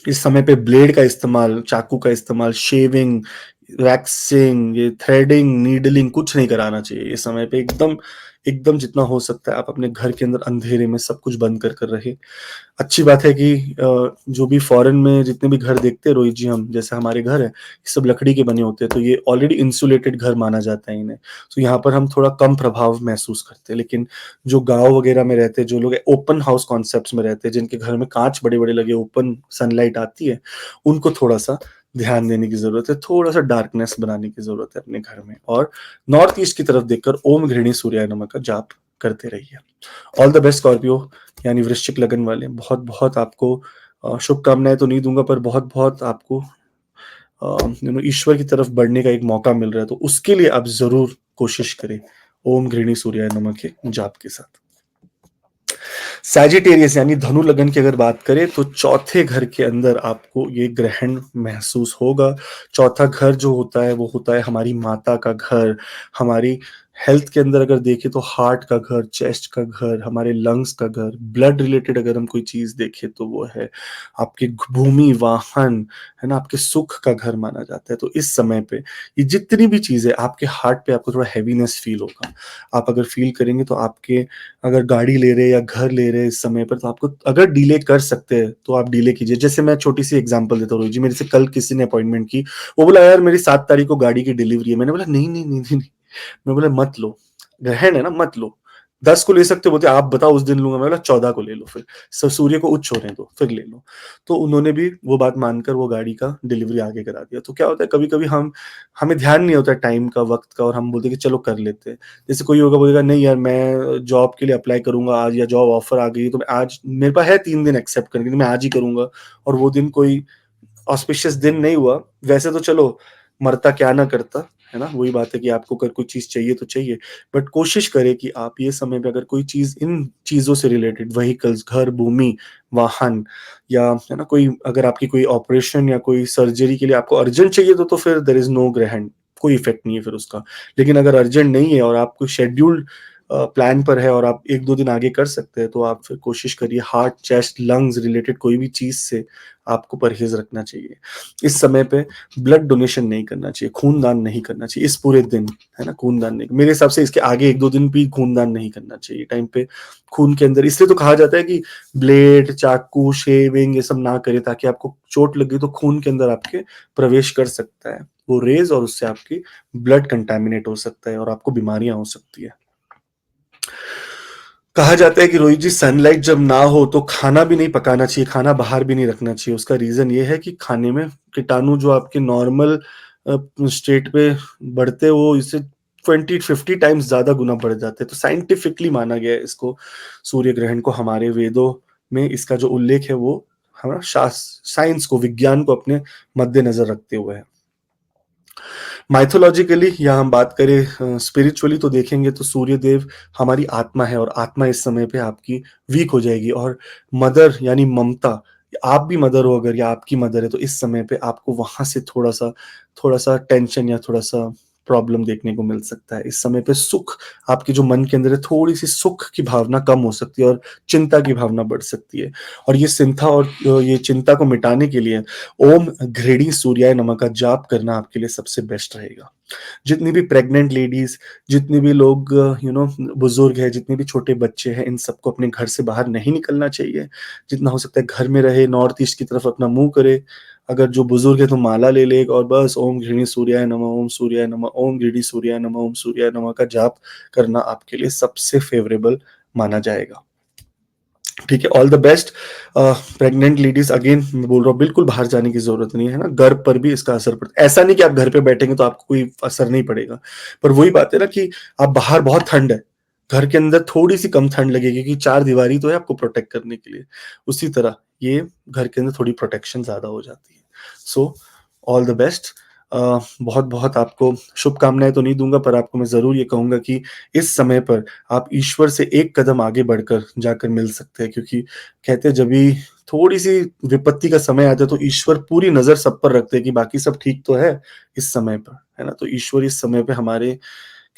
इस समय पे ब्लेड का इस्तेमाल, चाकू का इस्तेमाल, शेविंग, वैक्सिंग, ये थ्रेडिंग, नीडलिंग कुछ नहीं कराना चाहिए इस समय पे। एकदम एकदम जितना हो सकता है आप अपने घर के अंदर अंधेरे में सब कुछ बंद कर कर रहे। अच्छी बात है कि जो भी फॉरेन में जितने भी घर देखते हैं रोहित जी, हम जैसे हमारे घर है, ये सब लकड़ी के बने होते हैं, तो ये ऑलरेडी इंसुलेटेड घर माना जाता है इन्हें। तो यहाँ पर हम थोड़ा कम प्रभाव महसूस करते हैं। लेकिन जो गांव वगैरह में रहते हैं, जो लोग ओपन हाउस कॉन्सेप्ट्स में रहते हैं, जिनके घर में कांच बड़े बड़े लगे, ओपन सनलाइट आती है, उनको थोड़ा सा ध्यान देने की जरूरत है, थोड़ा सा डार्कनेस बनाने की जरूरत है अपने घर में। और नॉर्थ ईस्ट की तरफ देखकर ओम गृहिणी सूर्याय नमः का जाप करते रहिए। ऑल द बेस्ट स्कॉर्पियो, यानी वृश्चिक लगन वाले। बहुत बहुत आपको शुभकामनाएं तो नहीं दूंगा, पर बहुत बहुत आपको ईश्वर की तरफ बढ़ने का एक मौका मिल रहा है, तो उसके लिए आप जरूर कोशिश करें ओम गृहिणी सूर्याय नमः के जाप के साथ। सैजिटेरियस यानी धनु लगन की अगर बात करें तो चौथे घर के अंदर आपको ये ग्रहण महसूस होगा। चौथा घर जो होता है वो होता है हमारी माता का घर, हमारी हेल्थ के अंदर अगर देखें तो हार्ट का घर, चेस्ट का घर, हमारे लंग्स का घर, ब्लड रिलेटेड अगर हम कोई चीज देखें तो वो है आपके भूमि, वाहन, है ना, आपके सुख का घर माना जाता है। तो इस समय पे ये जितनी भी चीजें आपके हार्ट पे आपको थोड़ा हैवीनेस फील होगा। आप अगर फील करेंगे तो आपके अगर गाड़ी ले रहे हैं या घर ले रहे हैं इस समय पर तो आपको अगर डिले कर सकते हैं तो आप डिले कीजिए। जैसे मैं छोटी सी एग्जांपल देता हूँ, रोहित जी मेरे से कल किसी ने अपॉइंटमेंट की, वो बोला यार मेरी 7 तारीख को गाड़ी की डिलीवरी है। मैंने बोला नहीं नहीं नहीं नहीं नहीं। मैं बोला मत लो, ग्रहण है ना, मत लो। 10 को ले सकते हो, बोलते आप बताओ उस दिन लूंगा। मैं बोला 14 को ले लो, फिर सूर्य को उच्च होने दो फिर ले लो। तो उन्होंने भी वो बात मानकर वो गाड़ी का डिलीवरी आगे करा दिया। तो क्या होता है कभी कभी हमें ध्यान नहीं होता टाइम का, वक्त का, और हम बोलते हैं कि चलो कर लेते हैं। जैसे कोई होगा बोलेगा नहीं यार मैं जॉब के लिए अप्लाई करूंगा आज, या जॉब ऑफर आ गई है तो मैं आज, मेरे पास है 3 दिन एक्सेप्ट करने के लिए, मैं आज ही करूंगा, और वो दिन कोई ऑस्पिशियस दिन नहीं हुआ। वैसे तो चलो मरता क्या ना करता, है ना, वही बात है कि आपको अगर कोई चीज चाहिए तो चाहिए, बट कोशिश करें कि आप ये समय पे अगर कोई चीज इन चीजों से रिलेटेड, व्हीकल्स, घर, भूमि, वाहन, या है ना कोई अगर आपकी कोई ऑपरेशन या कोई सर्जरी के लिए आपको अर्जेंट चाहिए तो फिर देयर इज नो ग्रहण, कोई इफेक्ट नहीं है फिर उसका। लेकिन अगर अर्जेंट नहीं है और आप कोई शेड्यूल्ड प्लान पर है और आप 1-2 दिन आगे कर सकते हैं तो आप फिर कोशिश करिए। हार्ट, चेस्ट, लंग्स रिलेटेड कोई भी चीज से आपको परहेज रखना चाहिए। इस समय पे ब्लड डोनेशन नहीं करना चाहिए, खून दान नहीं करना चाहिए इस पूरे दिन, है ना, खून दान नहीं, मेरे हिसाब से इसके आगे 1-2 दिन भी खून दान नहीं करना चाहिए। टाइम पे खून के अंदर इसलिए तो कहा जाता है कि ब्लेड, चाकू, शेविंग ये सब ना करें, ताकि आपको चोट लगी तो खून के अंदर आपके प्रवेश कर सकता है वो रेज, और उससे आपकी ब्लड कंटेमिनेट हो सकता है और आपको बीमारियां हो सकती है। कहा जाता है कि रोहित जी सनलाइट जब ना हो तो खाना भी नहीं पकाना चाहिए, खाना बाहर भी नहीं रखना चाहिए। उसका रीजन ये है कि खाने में कीटाणु जो आपके नॉर्मल स्टेट पे बढ़ते हैं वो इससे 20-50 टाइम्स ज्यादा गुना बढ़ जाते हैं। तो साइंटिफिकली माना गया है इसको, सूर्य ग्रहण को, हमारे वेदों में इसका जो उल्लेख है वो हमारा शास्त्र, साइंस को, विज्ञान को अपने मद्देनजर रखते हुए है। माइथोलॉजिकली या हम बात करें स्पिरिचुअली तो देखेंगे तो सूर्य देव हमारी आत्मा है, और आत्मा इस समय पे आपकी वीक हो जाएगी। और मदर यानी ममता, आप भी मदर हो अगर, या आपकी मदर है, तो इस समय पे आपको वहां से थोड़ा सा टेंशन या थोड़ा सा प्रॉब्लम देखने को मिल सकता है। इस समय पे सुख, आपके जो मन के अंदर है थोड़ी सी सुख की भावना कम हो सकती है और चिंता की भावना बढ़ सकती है। और ये चिंता और ये चिंता को मिटाने के लिए ओम घृणी सूर्याय नमः का जाप करना आपके लिए सबसे बेस्ट रहेगा। जितनी भी प्रेग्नेंट लेडीज, जितने भी लोग बुजुर्ग है, जितने भी छोटे बच्चे हैं, इन सबको अपने घर से बाहर नहीं निकलना चाहिए। जितना हो सकता है घर में रहे, नॉर्थ ईस्ट की तरफ अपना मुंह करे। अगर जो बुजुर्ग है तो माला ले ले और बस ओम गृहिणी सूर्याय नमः, ओम सूर्याय नमः, ओम गृहिणी सूर्याय नमः, ओम सूर्याय नमः का जाप करना आपके लिए सबसे फेवरेबल माना जाएगा। ठीक है, all the best. Pregnant ladies, again मैं बोल रहा हूँ बिल्कुल बाहर जाने की जरूरत नहीं है ना, घर पर भी इसका असर पड़ता है। ऐसा नहीं कि आप घर पे बैठेंगे तो आपको कोई असर नहीं पड़ेगा, पर वही बात है ना कि आप बाहर बहुत ठंड है, घर के अंदर थोड़ी सी कम ठंड लगेगी क्योंकि 4 दीवारी तो है आपको प्रोटेक्ट करने के लिए। उसी तरह ये घर के अंदर थोड़ी प्रोटेक्शन ज्यादा हो जाती है। So all the best. बहुत बहुत आपको शुभकामनाएं तो नहीं दूंगा, पर आपको मैं जरूर ये कहूंगा कि इस समय पर आप ईश्वर से एक कदम आगे बढ़कर जाकर मिल सकते हैं, क्योंकि कहते हैं जब भी थोड़ी सी विपत्ति का समय आता है तो ईश्वर पूरी नजर सब पर रखते हैं कि बाकी सब ठीक तो है इस समय पर, है ना। तो ईश्वर इस समय पे हमारे,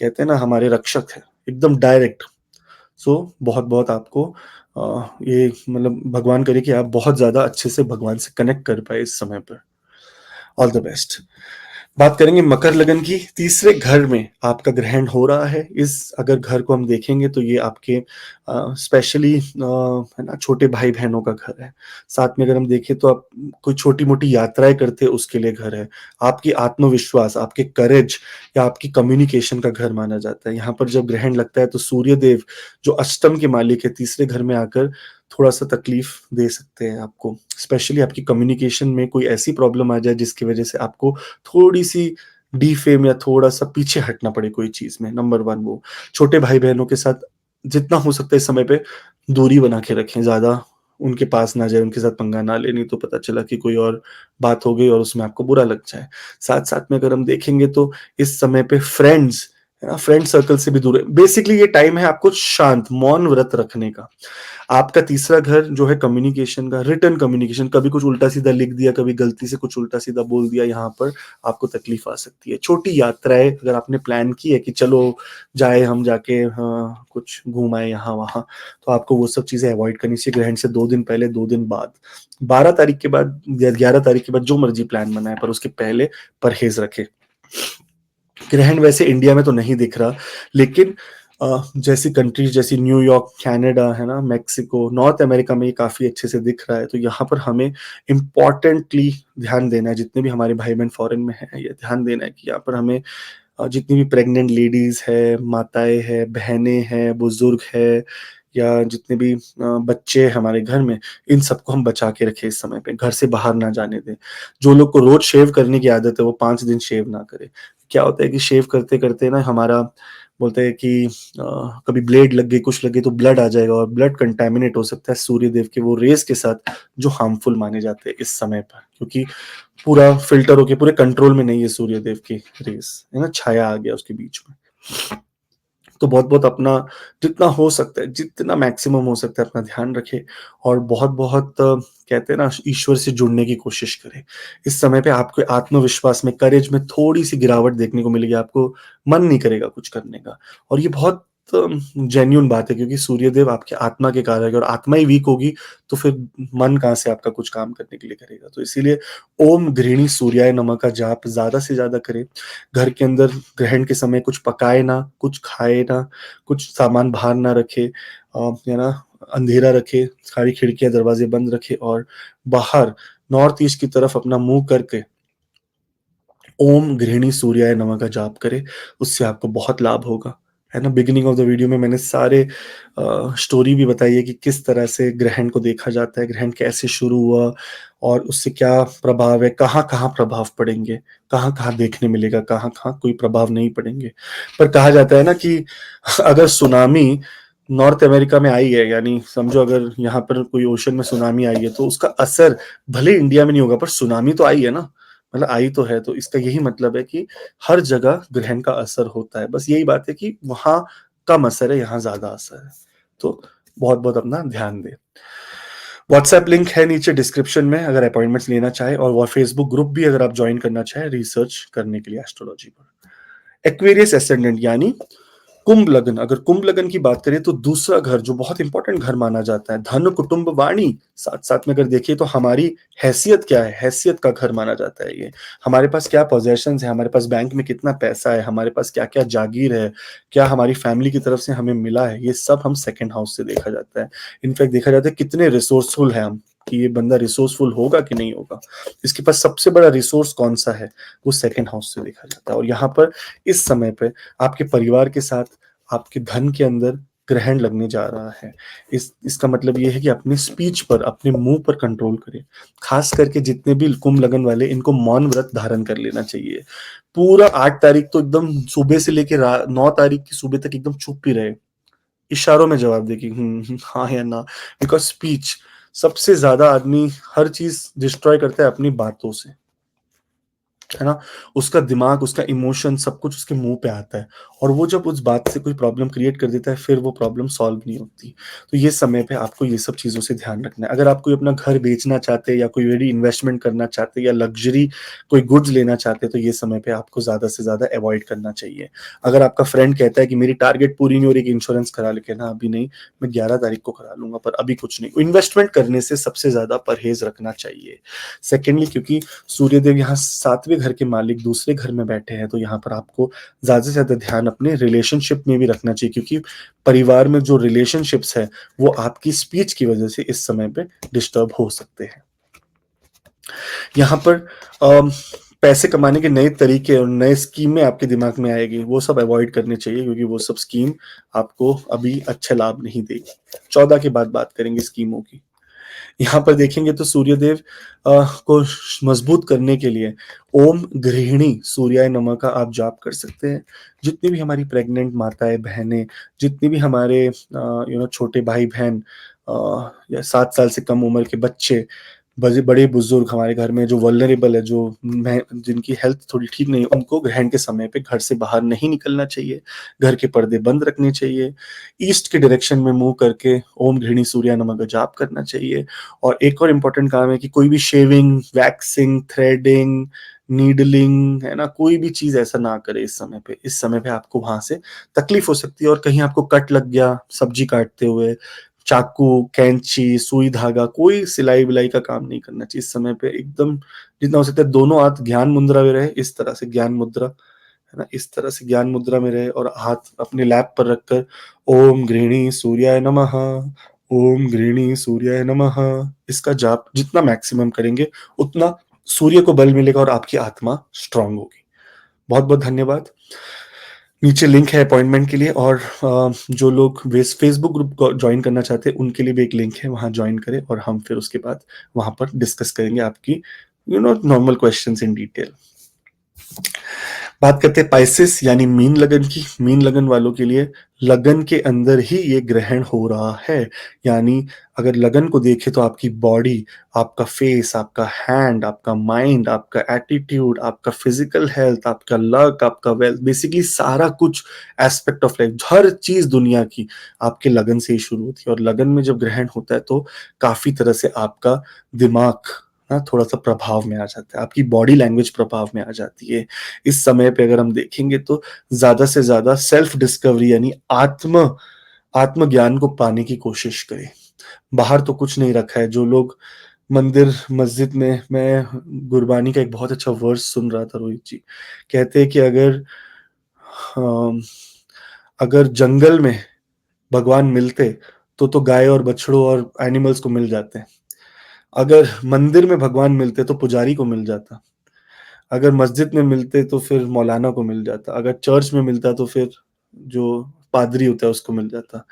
कहते हैं ना, हमारे रक्षक है एकदम डायरेक्ट। सो बहुत बहुत आपको ये मतलब भगवान करे कि आप बहुत ज्यादा अच्छे से भगवान से कनेक्ट कर पाए इस समय पर। All the best. बात करेंगे मकर लगन की। तीसरे घर में आपका ग्रहण हो रहा है। इस अगर घर को हम देखेंगे तो ये आपके स्पेशली है ना छोटे भाई बहनों का घर है। साथ में अगर हम देखें तो आप कोई छोटी मोटी यात्राएं करते हैं उसके लिए घर है। आपकी आत्मविश्वास, आपके करेज या आपकी कम्युनिकेशन का घर माना जाता है। यहाँ पर जब ग्रहण लगता है तो सूर्य देव जो अष्टम के मालिक है तीसरे घर में आकर थोड़ा सा तकलीफ दे सकते हैं आपको। स्पेशली आपकी कम्युनिकेशन में कोई ऐसी प्रॉब्लम आ जाए जिसकी वजह से आपको थोड़ी सी डीफेम या थोड़ा सा पीछे हटना पड़े कोई चीज में। नंबर 1 वो छोटे भाई बहनों के साथ जितना हो सकता है इस समय पे दूरी बना के रखें, ज्यादा उनके पास ना जाए, उनके साथ पंगा ना ले, नहीं तो पता चला कि कोई और बात हो गई और उसमें आपको बुरा लग जाए। साथ साथ में अगर हम देखेंगे तो इस समय पे फ्रेंड्स, है ना, फ्रेंड सर्कल से भी दूर है। बेसिकली ये टाइम है आपको शांत मौन व्रत रखने का। आपका तीसरा घर जो है कम्युनिकेशन का, रिटर्न कम्युनिकेशन, कभी कुछ उल्टा सीधा लिख दिया, कभी गलती से कुछ उल्टा सीधा बोल दिया, यहाँ पर आपको तकलीफ आ सकती है। छोटी यात्राएं अगर आपने प्लान की है कि चलो जाए हम जाके, हाँ कुछ घूम आए यहाँ वहाँ, तो आपको वो सब चीजें अवॉइड करनी चाहिए। ग्रहण से 2 दिन पहले, 2 दिन बाद, 12 तारीख के बाद या 11 तारीख के बाद जो मर्जी प्लान बनाए, पर उसके पहले परहेज रखे। ग्रहण वैसे इंडिया में तो नहीं दिख रहा, लेकिन जैसी कंट्रीज जैसी न्यूयॉर्क, कनाडा, है ना, मेक्सिको, नॉर्थ अमेरिका में ये काफी अच्छे से दिख रहा है। तो यहाँ पर हमें इम्पोर्टेंटली ध्यान देना है, जितने भी हमारे भाई बहन फॉरेन में हैं, ये ध्यान देना है कि यहाँ पर हमें जितनी भी प्रेग्नेंट लेडीज है, माताएं हैं, बहनें हैं, बुजुर्ग है, या जितने भी बच्चे हैं हमारे घर में, इन सबको हम बचा के रखें। इस समय पे घर से बाहर ना जाने दें। जो लोग को रोज शेव करने की आदत है वो 5 दिन शेव ना करे। क्या होता है कि शेव करते करते ना हमारा, बोलते हैं कि कभी ब्लेड लग गई, कुछ लग गई, तो ब्लड आ जाएगा और ब्लड कंटेमिनेट हो सकता है सूर्य देव के वो रेस के साथ, जो हार्मफुल माने जाते हैं इस समय पर, क्योंकि पूरा फिल्टर होके पूरे कंट्रोल में नहीं है सूर्य देव की रेस, है ना, छाया आ गया उसके बीच में। तो बहुत बहुत अपना जितना हो सकता है, जितना मैक्सिमम हो सकता है अपना ध्यान रखे, और बहुत बहुत कहते हैं ना, ईश्वर से जुड़ने की कोशिश करें। इस समय पे आपको आत्मविश्वास में, करेज में थोड़ी सी गिरावट देखने को मिलेगी। आपको मन नहीं करेगा कुछ करने का, और ये बहुत जेन्यून बात है, क्योंकि सूर्यदेव आपके आत्मा के कारक है, और आत्मा ही वीक होगी तो फिर मन कहाँ से आपका कुछ काम करने के लिए करेगा। तो इसीलिए ओम गृहिणी सूर्याय नमः का जाप ज्यादा से ज्यादा करें। घर के अंदर ग्रहण के समय कुछ पकाए ना, कुछ खाए ना, कुछ सामान बाहर ना रखे, है ना, अंधेरा रखे, सारी खिड़कियां दरवाजे बंद रखे, और बाहर नॉर्थ ईस्ट की तरफ अपना मुंह करके ओम गृहिणी सूर्याय नमः का जाप करें। उससे आपको बहुत लाभ होगा, है ना। बिगिनिंग ऑफ द वीडियो में मैंने सारे स्टोरी भी बताई है कि किस तरह से ग्रहण को देखा जाता है, ग्रहण कैसे शुरू हुआ, और उससे क्या प्रभाव है, कहाँ कहाँ प्रभाव पड़ेंगे, कहाँ कहाँ देखने मिलेगा, कहाँ कहाँ कोई प्रभाव नहीं पड़ेंगे। पर कहा जाता है ना कि अगर सुनामी नॉर्थ अमेरिका में आई है, यानी समझो अगर यहाँ पर कोई ओशन में सुनामी आई है, तो उसका असर भले इंडिया में नहीं होगा, पर सुनामी तो आई है ना, मतलब आई तो है। तो इसका यही मतलब है कि हर जगह ग्रहण का असर होता है, बस यही बात है कि वहां कम असर है, यहाँ ज्यादा असर है। तो बहुत बहुत अपना ध्यान दे। व्हाट्सएप लिंक है नीचे डिस्क्रिप्शन में, अगर अपॉइंटमेंट्स लेना चाहे, और वो फेसबुक ग्रुप भी अगर आप ज्वाइन करना चाहे रिसर्च करने के लिए एस्ट्रोलॉजी पर। एक्वेरियस एसेंडेंट यानी कुंभ लग्न, अगर कुंभ लग्न की बात करें तो दूसरा घर जो बहुत इंपॉर्टेंट घर माना जाता है, धन कुटुंब वाणी, साथ साथ में अगर देखिए तो हमारी हैसियत क्या है, हैसियत का घर माना जाता है ये। हमारे पास क्या पोजेशंस है, हमारे पास बैंक में कितना पैसा है, हमारे पास क्या क्या जागीर है, क्या हमारी फैमिली की तरफ से हमें मिला है, ये सब हम सेकंड हाउस से देखा जाता है। इनफैक्ट देखा जाता है कितने रिसोर्सफुल है हम, कि ये बंदा रिसोर्सफुल होगा कि नहीं होगा, इसके पास सबसे बड़ा रिसोर्स कौन सा है, वो सेकंड हाउस से देखा जाता है। और यहाँ पर इस समय पे आपके परिवार के साथ आपके धन के अंदर ग्रहण लगने जा रहा है। इसका मतलब ये है कि अपनी स्पीच पर, अपने मुंह पर कंट्रोल करें। खास करके जितने भी कुंभ लगन वाले, इनको मौन व्रत धारण कर लेना चाहिए। पूरा 8 तारीख तो एकदम सुबह से लेके 9 तारीख की सुबह तक एकदम चुप ही रहे, इशारों में जवाब दे कि हाँ या ना। बिकॉज स्पीच, सबसे ज्यादा आदमी हर चीज डिस्ट्रॉय करता है अपनी बातों से, है ना। उसका दिमाग, उसका इमोशन, सब कुछ उसके मुंह पे आता है, और वो जब उस बात से कोई प्रॉब्लम क्रिएट कर देता है, फिर वो प्रॉब्लम सॉल्व नहीं होती। तो ये समय पे आपको ये सब चीजों से ध्यान रखना है। अगर आप कोई अपना घर बेचना चाहते हैं, या कोई बड़ी इन्वेस्टमेंट करना चाहते हैं, या लग्जरी कोई गुड्स लेना चाहते हैं, तो ये समय पे आपको ज्यादा से ज्यादा अवॉइड करना चाहिए। अगर आपका फ्रेंड कहता है कि मेरी टारगेट पूरी नहीं हो रही, इंश्योरेंस करा लेके ना, अभी नहीं, मैं 11 तारीख को करा लूंगा, पर अभी कुछ नहीं। इन्वेस्टमेंट करने से सबसे ज्यादा परहेज रखना चाहिए। सेकेंडली, क्योंकि सूर्यदेव यहाँ 7वें घर के मालिक दूसरे घर में बैठे हैं, तो यहाँ पर आपको ज्यादा से ज्यादा ध्यान अपने रिलेशनशिप में भी रखना चाहिए, क्योंकि परिवार में जो रिलेशनशिप्स है वो आपकी स्पीच की वजह से इस समय पे डिस्टर्ब हो सकते हैं। यहाँ पर पैसे कमाने के नए तरीके और नए स्कीमें आपके दिमाग में आएगी, वो सब अवॉइड करने चाहिए, क्योंकि वो सब स्कीम आपको अभी अच्छा लाभ नहीं देगी। 14 के बाद बात करेंगे स्कीमों की। यहाँ पर देखेंगे तो सूर्यदेव को मजबूत करने के लिए ओम गृहिणी सूर्याय नमः का आप जाप कर सकते हैं। जितनी भी हमारी प्रेग्नेंट माताएं बहनें, जितनी भी हमारे छोटे भाई बहन, या 7 साल से कम उम्र के बच्चे, बड़े बुजुर्ग हमारे घर में जो वल्नरेबल है, जिनकी हेल्थ थोड़ी ठीक नहीं है, उनको ग्रहण के समय पे घर से बाहर नहीं निकलना चाहिए, घर के पर्दे बंद रखने चाहिए, ईस्ट के डायरेक्शन में मुंह करके ओम गृहिणी सूर्याय नमः का जाप करना चाहिए। और एक और इम्पोर्टेंट काम है कि कोई भी शेविंग, वैक्सिंग, थ्रेडिंग, नीडलिंग, है ना, कोई भी चीज ऐसा ना करे इस समय पे। इस समय पे आपको वहां से तकलीफ हो सकती है, और कहीं आपको कट लग गया सब्जी काटते हुए, चाकू, कैंची, सुई धागा, कोई सिलाई विलाई का काम नहीं करना चाहिए इस समय पे। एकदम जितना हो सकता है दोनों हाथ ज्ञान मुद्रा में रहे, इस तरह से ज्ञान मुद्रा, है ना, इस तरह से ज्ञान मुद्रा में रहे, और हाथ अपने लैप पर रखकर ओम गृहिणी सूर्याय नमः, ओम गृहिणी सूर्याय नमः, इसका जाप जितना मैक्सिमम करेंगे उतना सूर्य को बल मिलेगा और आपकी आत्मा स्ट्रांग होगी। बहुत बहुत धन्यवाद। नीचे लिंक है अपॉइंटमेंट के लिए, और जो लोग फेसबुक ग्रुप को ज्वाइन करना चाहते हैं उनके लिए भी एक लिंक है, वहां ज्वाइन करें, और हम फिर उसके बाद वहां पर डिस्कस करेंगे आपकी नॉर्मल क्वेश्चंस इन डिटेल। बात करते हैं पाइसेस यानी मीन लगन की। मीन लगन वालों के लिए लगन के अंदर ही ये ग्रहण हो रहा है, यानी अगर लगन को देखें तो आपकी बॉडी, आपका फेस, आपका हैंड, आपका माइंड, आपका एटीट्यूड, आपका फिजिकल हेल्थ, आपका लक, आपका वेल्थ, बेसिकली सारा कुछ एस्पेक्ट ऑफ लाइफ, हर चीज दुनिया की आपके लगन से ही शुरू होती है। और लगन में जब ग्रहण होता है तो काफी तरह से आपका दिमाग थोड़ा सा प्रभाव में आ जाता है, आपकी बॉडी लैंग्वेज प्रभाव में आ जाती है। इस समय पे अगर हम देखेंगे तो ज्यादा से ज्यादा सेल्फ डिस्कवरी यानी आत्मज्ञान को पाने की कोशिश करें। बाहर तो कुछ नहीं रखा है। जो लोग मंदिर मस्जिद में, मैं गुरबानी का एक बहुत अच्छा वर्स सुन रहा था, रोहित जी कहते हैं कि अम, अगर जंगल में भगवान मिलते तो गाय और बछड़ों और एनिमल्स को मिल जाते, अगर मंदिर में भगवान मिलते तो पुजारी को मिल जाता, अगर मस्जिद में मिलते तो फिर मौलाना को मिल जाता, अगर चर्च में मिलता तो फिर जो पादरी होता है उसको मिल जाता।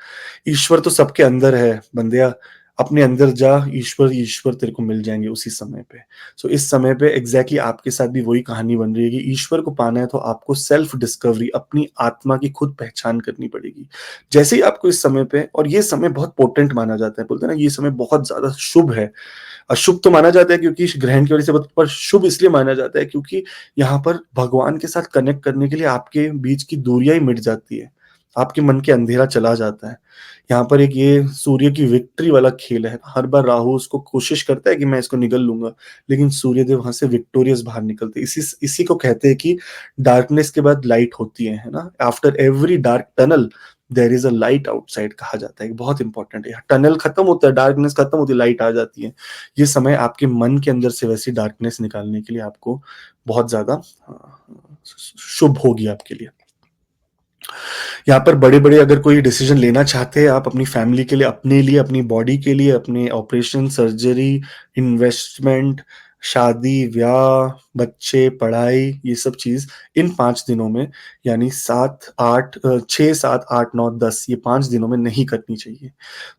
ईश्वर तो सबके अंदर है बंदिया, अपने अंदर जा, ईश्वर ईश्वर तेरे को मिल जाएंगे उसी समय पे। सो इस समय पे एग्जैक्टली आपके साथ भी वही कहानी बन रही है कि ईश्वर को पाना है तो आपको सेल्फ डिस्कवरी, अपनी आत्मा की खुद पहचान करनी पड़ेगी। जैसे ही आपको इस समय पे, और ये समय बहुत पोटेंट माना जाता है, बोलते हैं ना ये समय बहुत ज्यादा शुभ है। अशुभ तो माना जाता है क्योंकि ग्रहण की वजह से, पर शुभ इसलिए माना जाता है क्योंकि यहाँ पर भगवान के साथ कनेक्ट करने के लिए आपके बीच की दूरियां ही मिट जाती है, आपके मन के अंधेरा चला जाता है। यहाँ पर एक ये सूर्य की विक्ट्री वाला खेल है। हर बार राहु उसको कोशिश करता है कि मैं इसको निगल लूंगा, लेकिन सूर्यदेव वहां से विक्टोरियस बाहर निकलते हैं। इसी को कहते हैं कि डार्कनेस के बाद लाइट होती है ना, after every dark tunnel there is a light outside, कहा जाता है। बहुत इंपॉर्टेंट है, टनल खत्म होता है, डार्कनेस खत्म होती है, लाइट आ जाती है। ये समय आपके मन के अंदर से वैसी डार्कनेस निकालने के लिए आपको बहुत ज्यादा शुभ होगी आपके लिए। यहाँ पर बड़े बड़े अगर कोई डिसीजन लेना चाहते हैं आप अपनी फैमिली के लिए, अपने लिए, अपनी बॉडी के लिए, अपने ऑपरेशन, सर्जरी, इन्वेस्टमेंट, शादी, ब्याह, बच्चे, पढ़ाई, ये सब चीज इन 5 दिनों में, यानी 6, 7, 8, 9, 10, ये 5 दिनों में नहीं करनी चाहिए।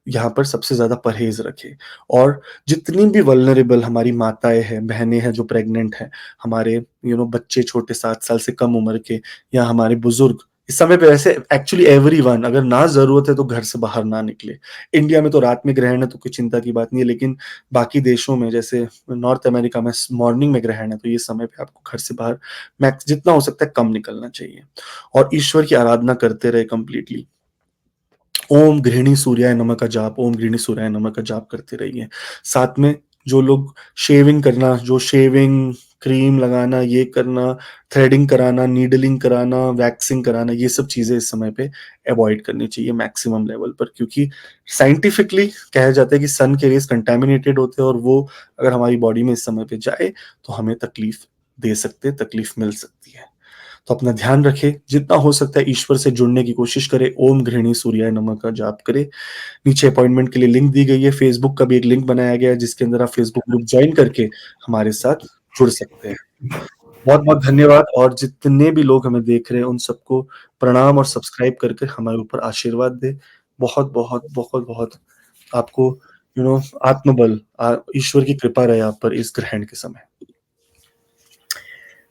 यहाँ पर सबसे ज्यादा परहेज रखें। और जितनी भी वल्नरेबल हमारी माताएं हैं, बहनें हैं जो प्रेग्नेंट हैं, हमारे बच्चे छोटे 7 साल से कम उम्र के, या हमारे बुजुर्ग, इस समय पे वैसे एक्चुअली एवरीवन, अगर ना जरूरत है तो घर से बाहर ना निकले। इंडिया में तो रात में ग्रहण है तो कोई चिंता की बात नहीं है, लेकिन बाकी देशों में जैसे नॉर्थ अमेरिका में मॉर्निंग में ग्रहण है, तो ये समय पे आपको घर से बाहर मैक्स जितना हो सकता है कम निकलना चाहिए, और ईश्वर की आराधना करते रहे कंप्लीटली। ओम गृहिणी सूर्याय नमः का जाप, ओम गृहिणी सूर्याय नमः का जाप करते रहिए। साथ में जो लोग शेविंग करना, जो शेविंग क्रीम लगाना, ये करना, थ्रेडिंग कराना, नीडलिंग कराना, वैक्सिंग कराना, ये सब चीजें इस समय पे अवॉइड करनी चाहिए मैक्सिमम लेवल पर, क्योंकि साइंटिफिकली कहा जाता है कि सन के रेस कंटेमिनेटेड होते हैं, और वो अगर हमारी बॉडी में इस समय पे जाए तो हमें तकलीफ दे सकते, तकलीफ मिल सकती है। तो अपना ध्यान रखें, जितना हो सकता है ईश्वर से जुड़ने की कोशिश करें, ओम गृहिणी सूर्याय नमः का जाप करें। नीचे अपॉइंटमेंट के लिए लिंक दी गई है, फेसबुक का भी एक लिंक बनाया गया है जिसके अंदर आप फेसबुक ग्रुप ज्वाइन करके हमारे साथ जुड़ सकते हैं। बहुत बहुत धन्यवाद, और जितने भी लोग हमें देख रहे हैं उन सबको प्रणाम, और सब्सक्राइब करके हमारे ऊपर आशीर्वाद दे। बहुत बहुत बहुत बहुत आपको आत्मबल, ईश्वर की कृपा रहे आप पर इस ग्रहण के समय।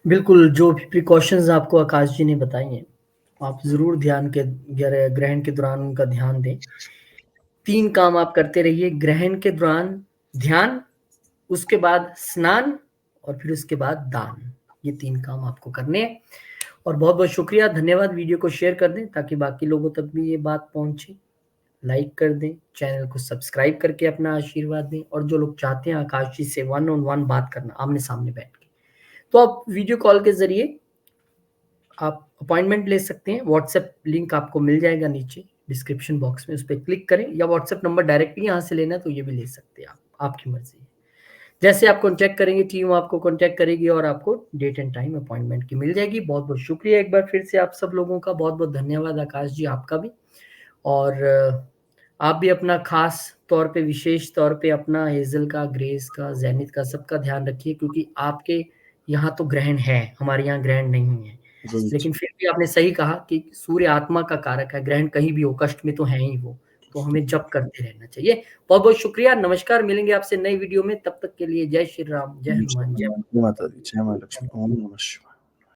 बिल्कुल, जो भी प्रिकॉशंस आपको आकाश जी ने बताई हैं, आप ज़रूर ध्यान के ग्रहण के दौरान उनका ध्यान दें। 3 काम आप करते रहिए ग्रहण के दौरान: ध्यान, उसके बाद स्नान और फिर उसके बाद दान। ये 3 काम आपको करने हैं। और बहुत बहुत शुक्रिया, धन्यवाद। वीडियो को शेयर कर दें ताकि बाकी लोगों तक भी ये बात पहुंचे। लाइक कर दें, चैनल को सब्सक्राइब करके अपना आशीर्वाद दें। और जो लोग चाहते हैं आकाश जी से 1 on 1 बात करना आमने सामने बैठ के, तो आप वीडियो कॉल के जरिए आप अपॉइंटमेंट ले सकते हैं। व्हाट्सएप लिंक आपको मिल जाएगा नीचे डिस्क्रिप्शन बॉक्स में, उस पर क्लिक करें, या व्हाट्सएप नंबर डायरेक्टली यहाँ से लेना है तो ये भी ले सकते हैं आप, आपकी मर्जी है। जैसे आप कॉन्टैक्ट करेंगे टीम आपको कॉन्टैक्ट करेगी और आपको डेट एंड टाइम अपॉइंटमेंट की मिल जाएगी। बहुत बहुत शुक्रिया एक बार फिर से आप सब लोगों का, बहुत बहुत धन्यवाद आकाश जी आपका भी। और आप भी अपना खास तौर पे, विशेष तौर पे अपना हेजल का, ग्रेस का, जैनित का, सबका ध्यान रखिए, क्योंकि आपके यहाँ तो ग्रहण है, हमारे यहाँ ग्रहण नहीं है। लेकिन फिर भी आपने सही कहा कि सूर्य आत्मा का कारक है, ग्रहण कहीं भी हो, कष्ट में तो है ही वो, तो हमें जप करते रहना चाहिए। बहुत बहुत शुक्रिया, नमस्कार। मिलेंगे आपसे नई वीडियो में, तब तक के लिए जय श्री राम, जय हनुमान, जय माता दी, जय मां लक्ष्मी, ओम नमः शिवाय।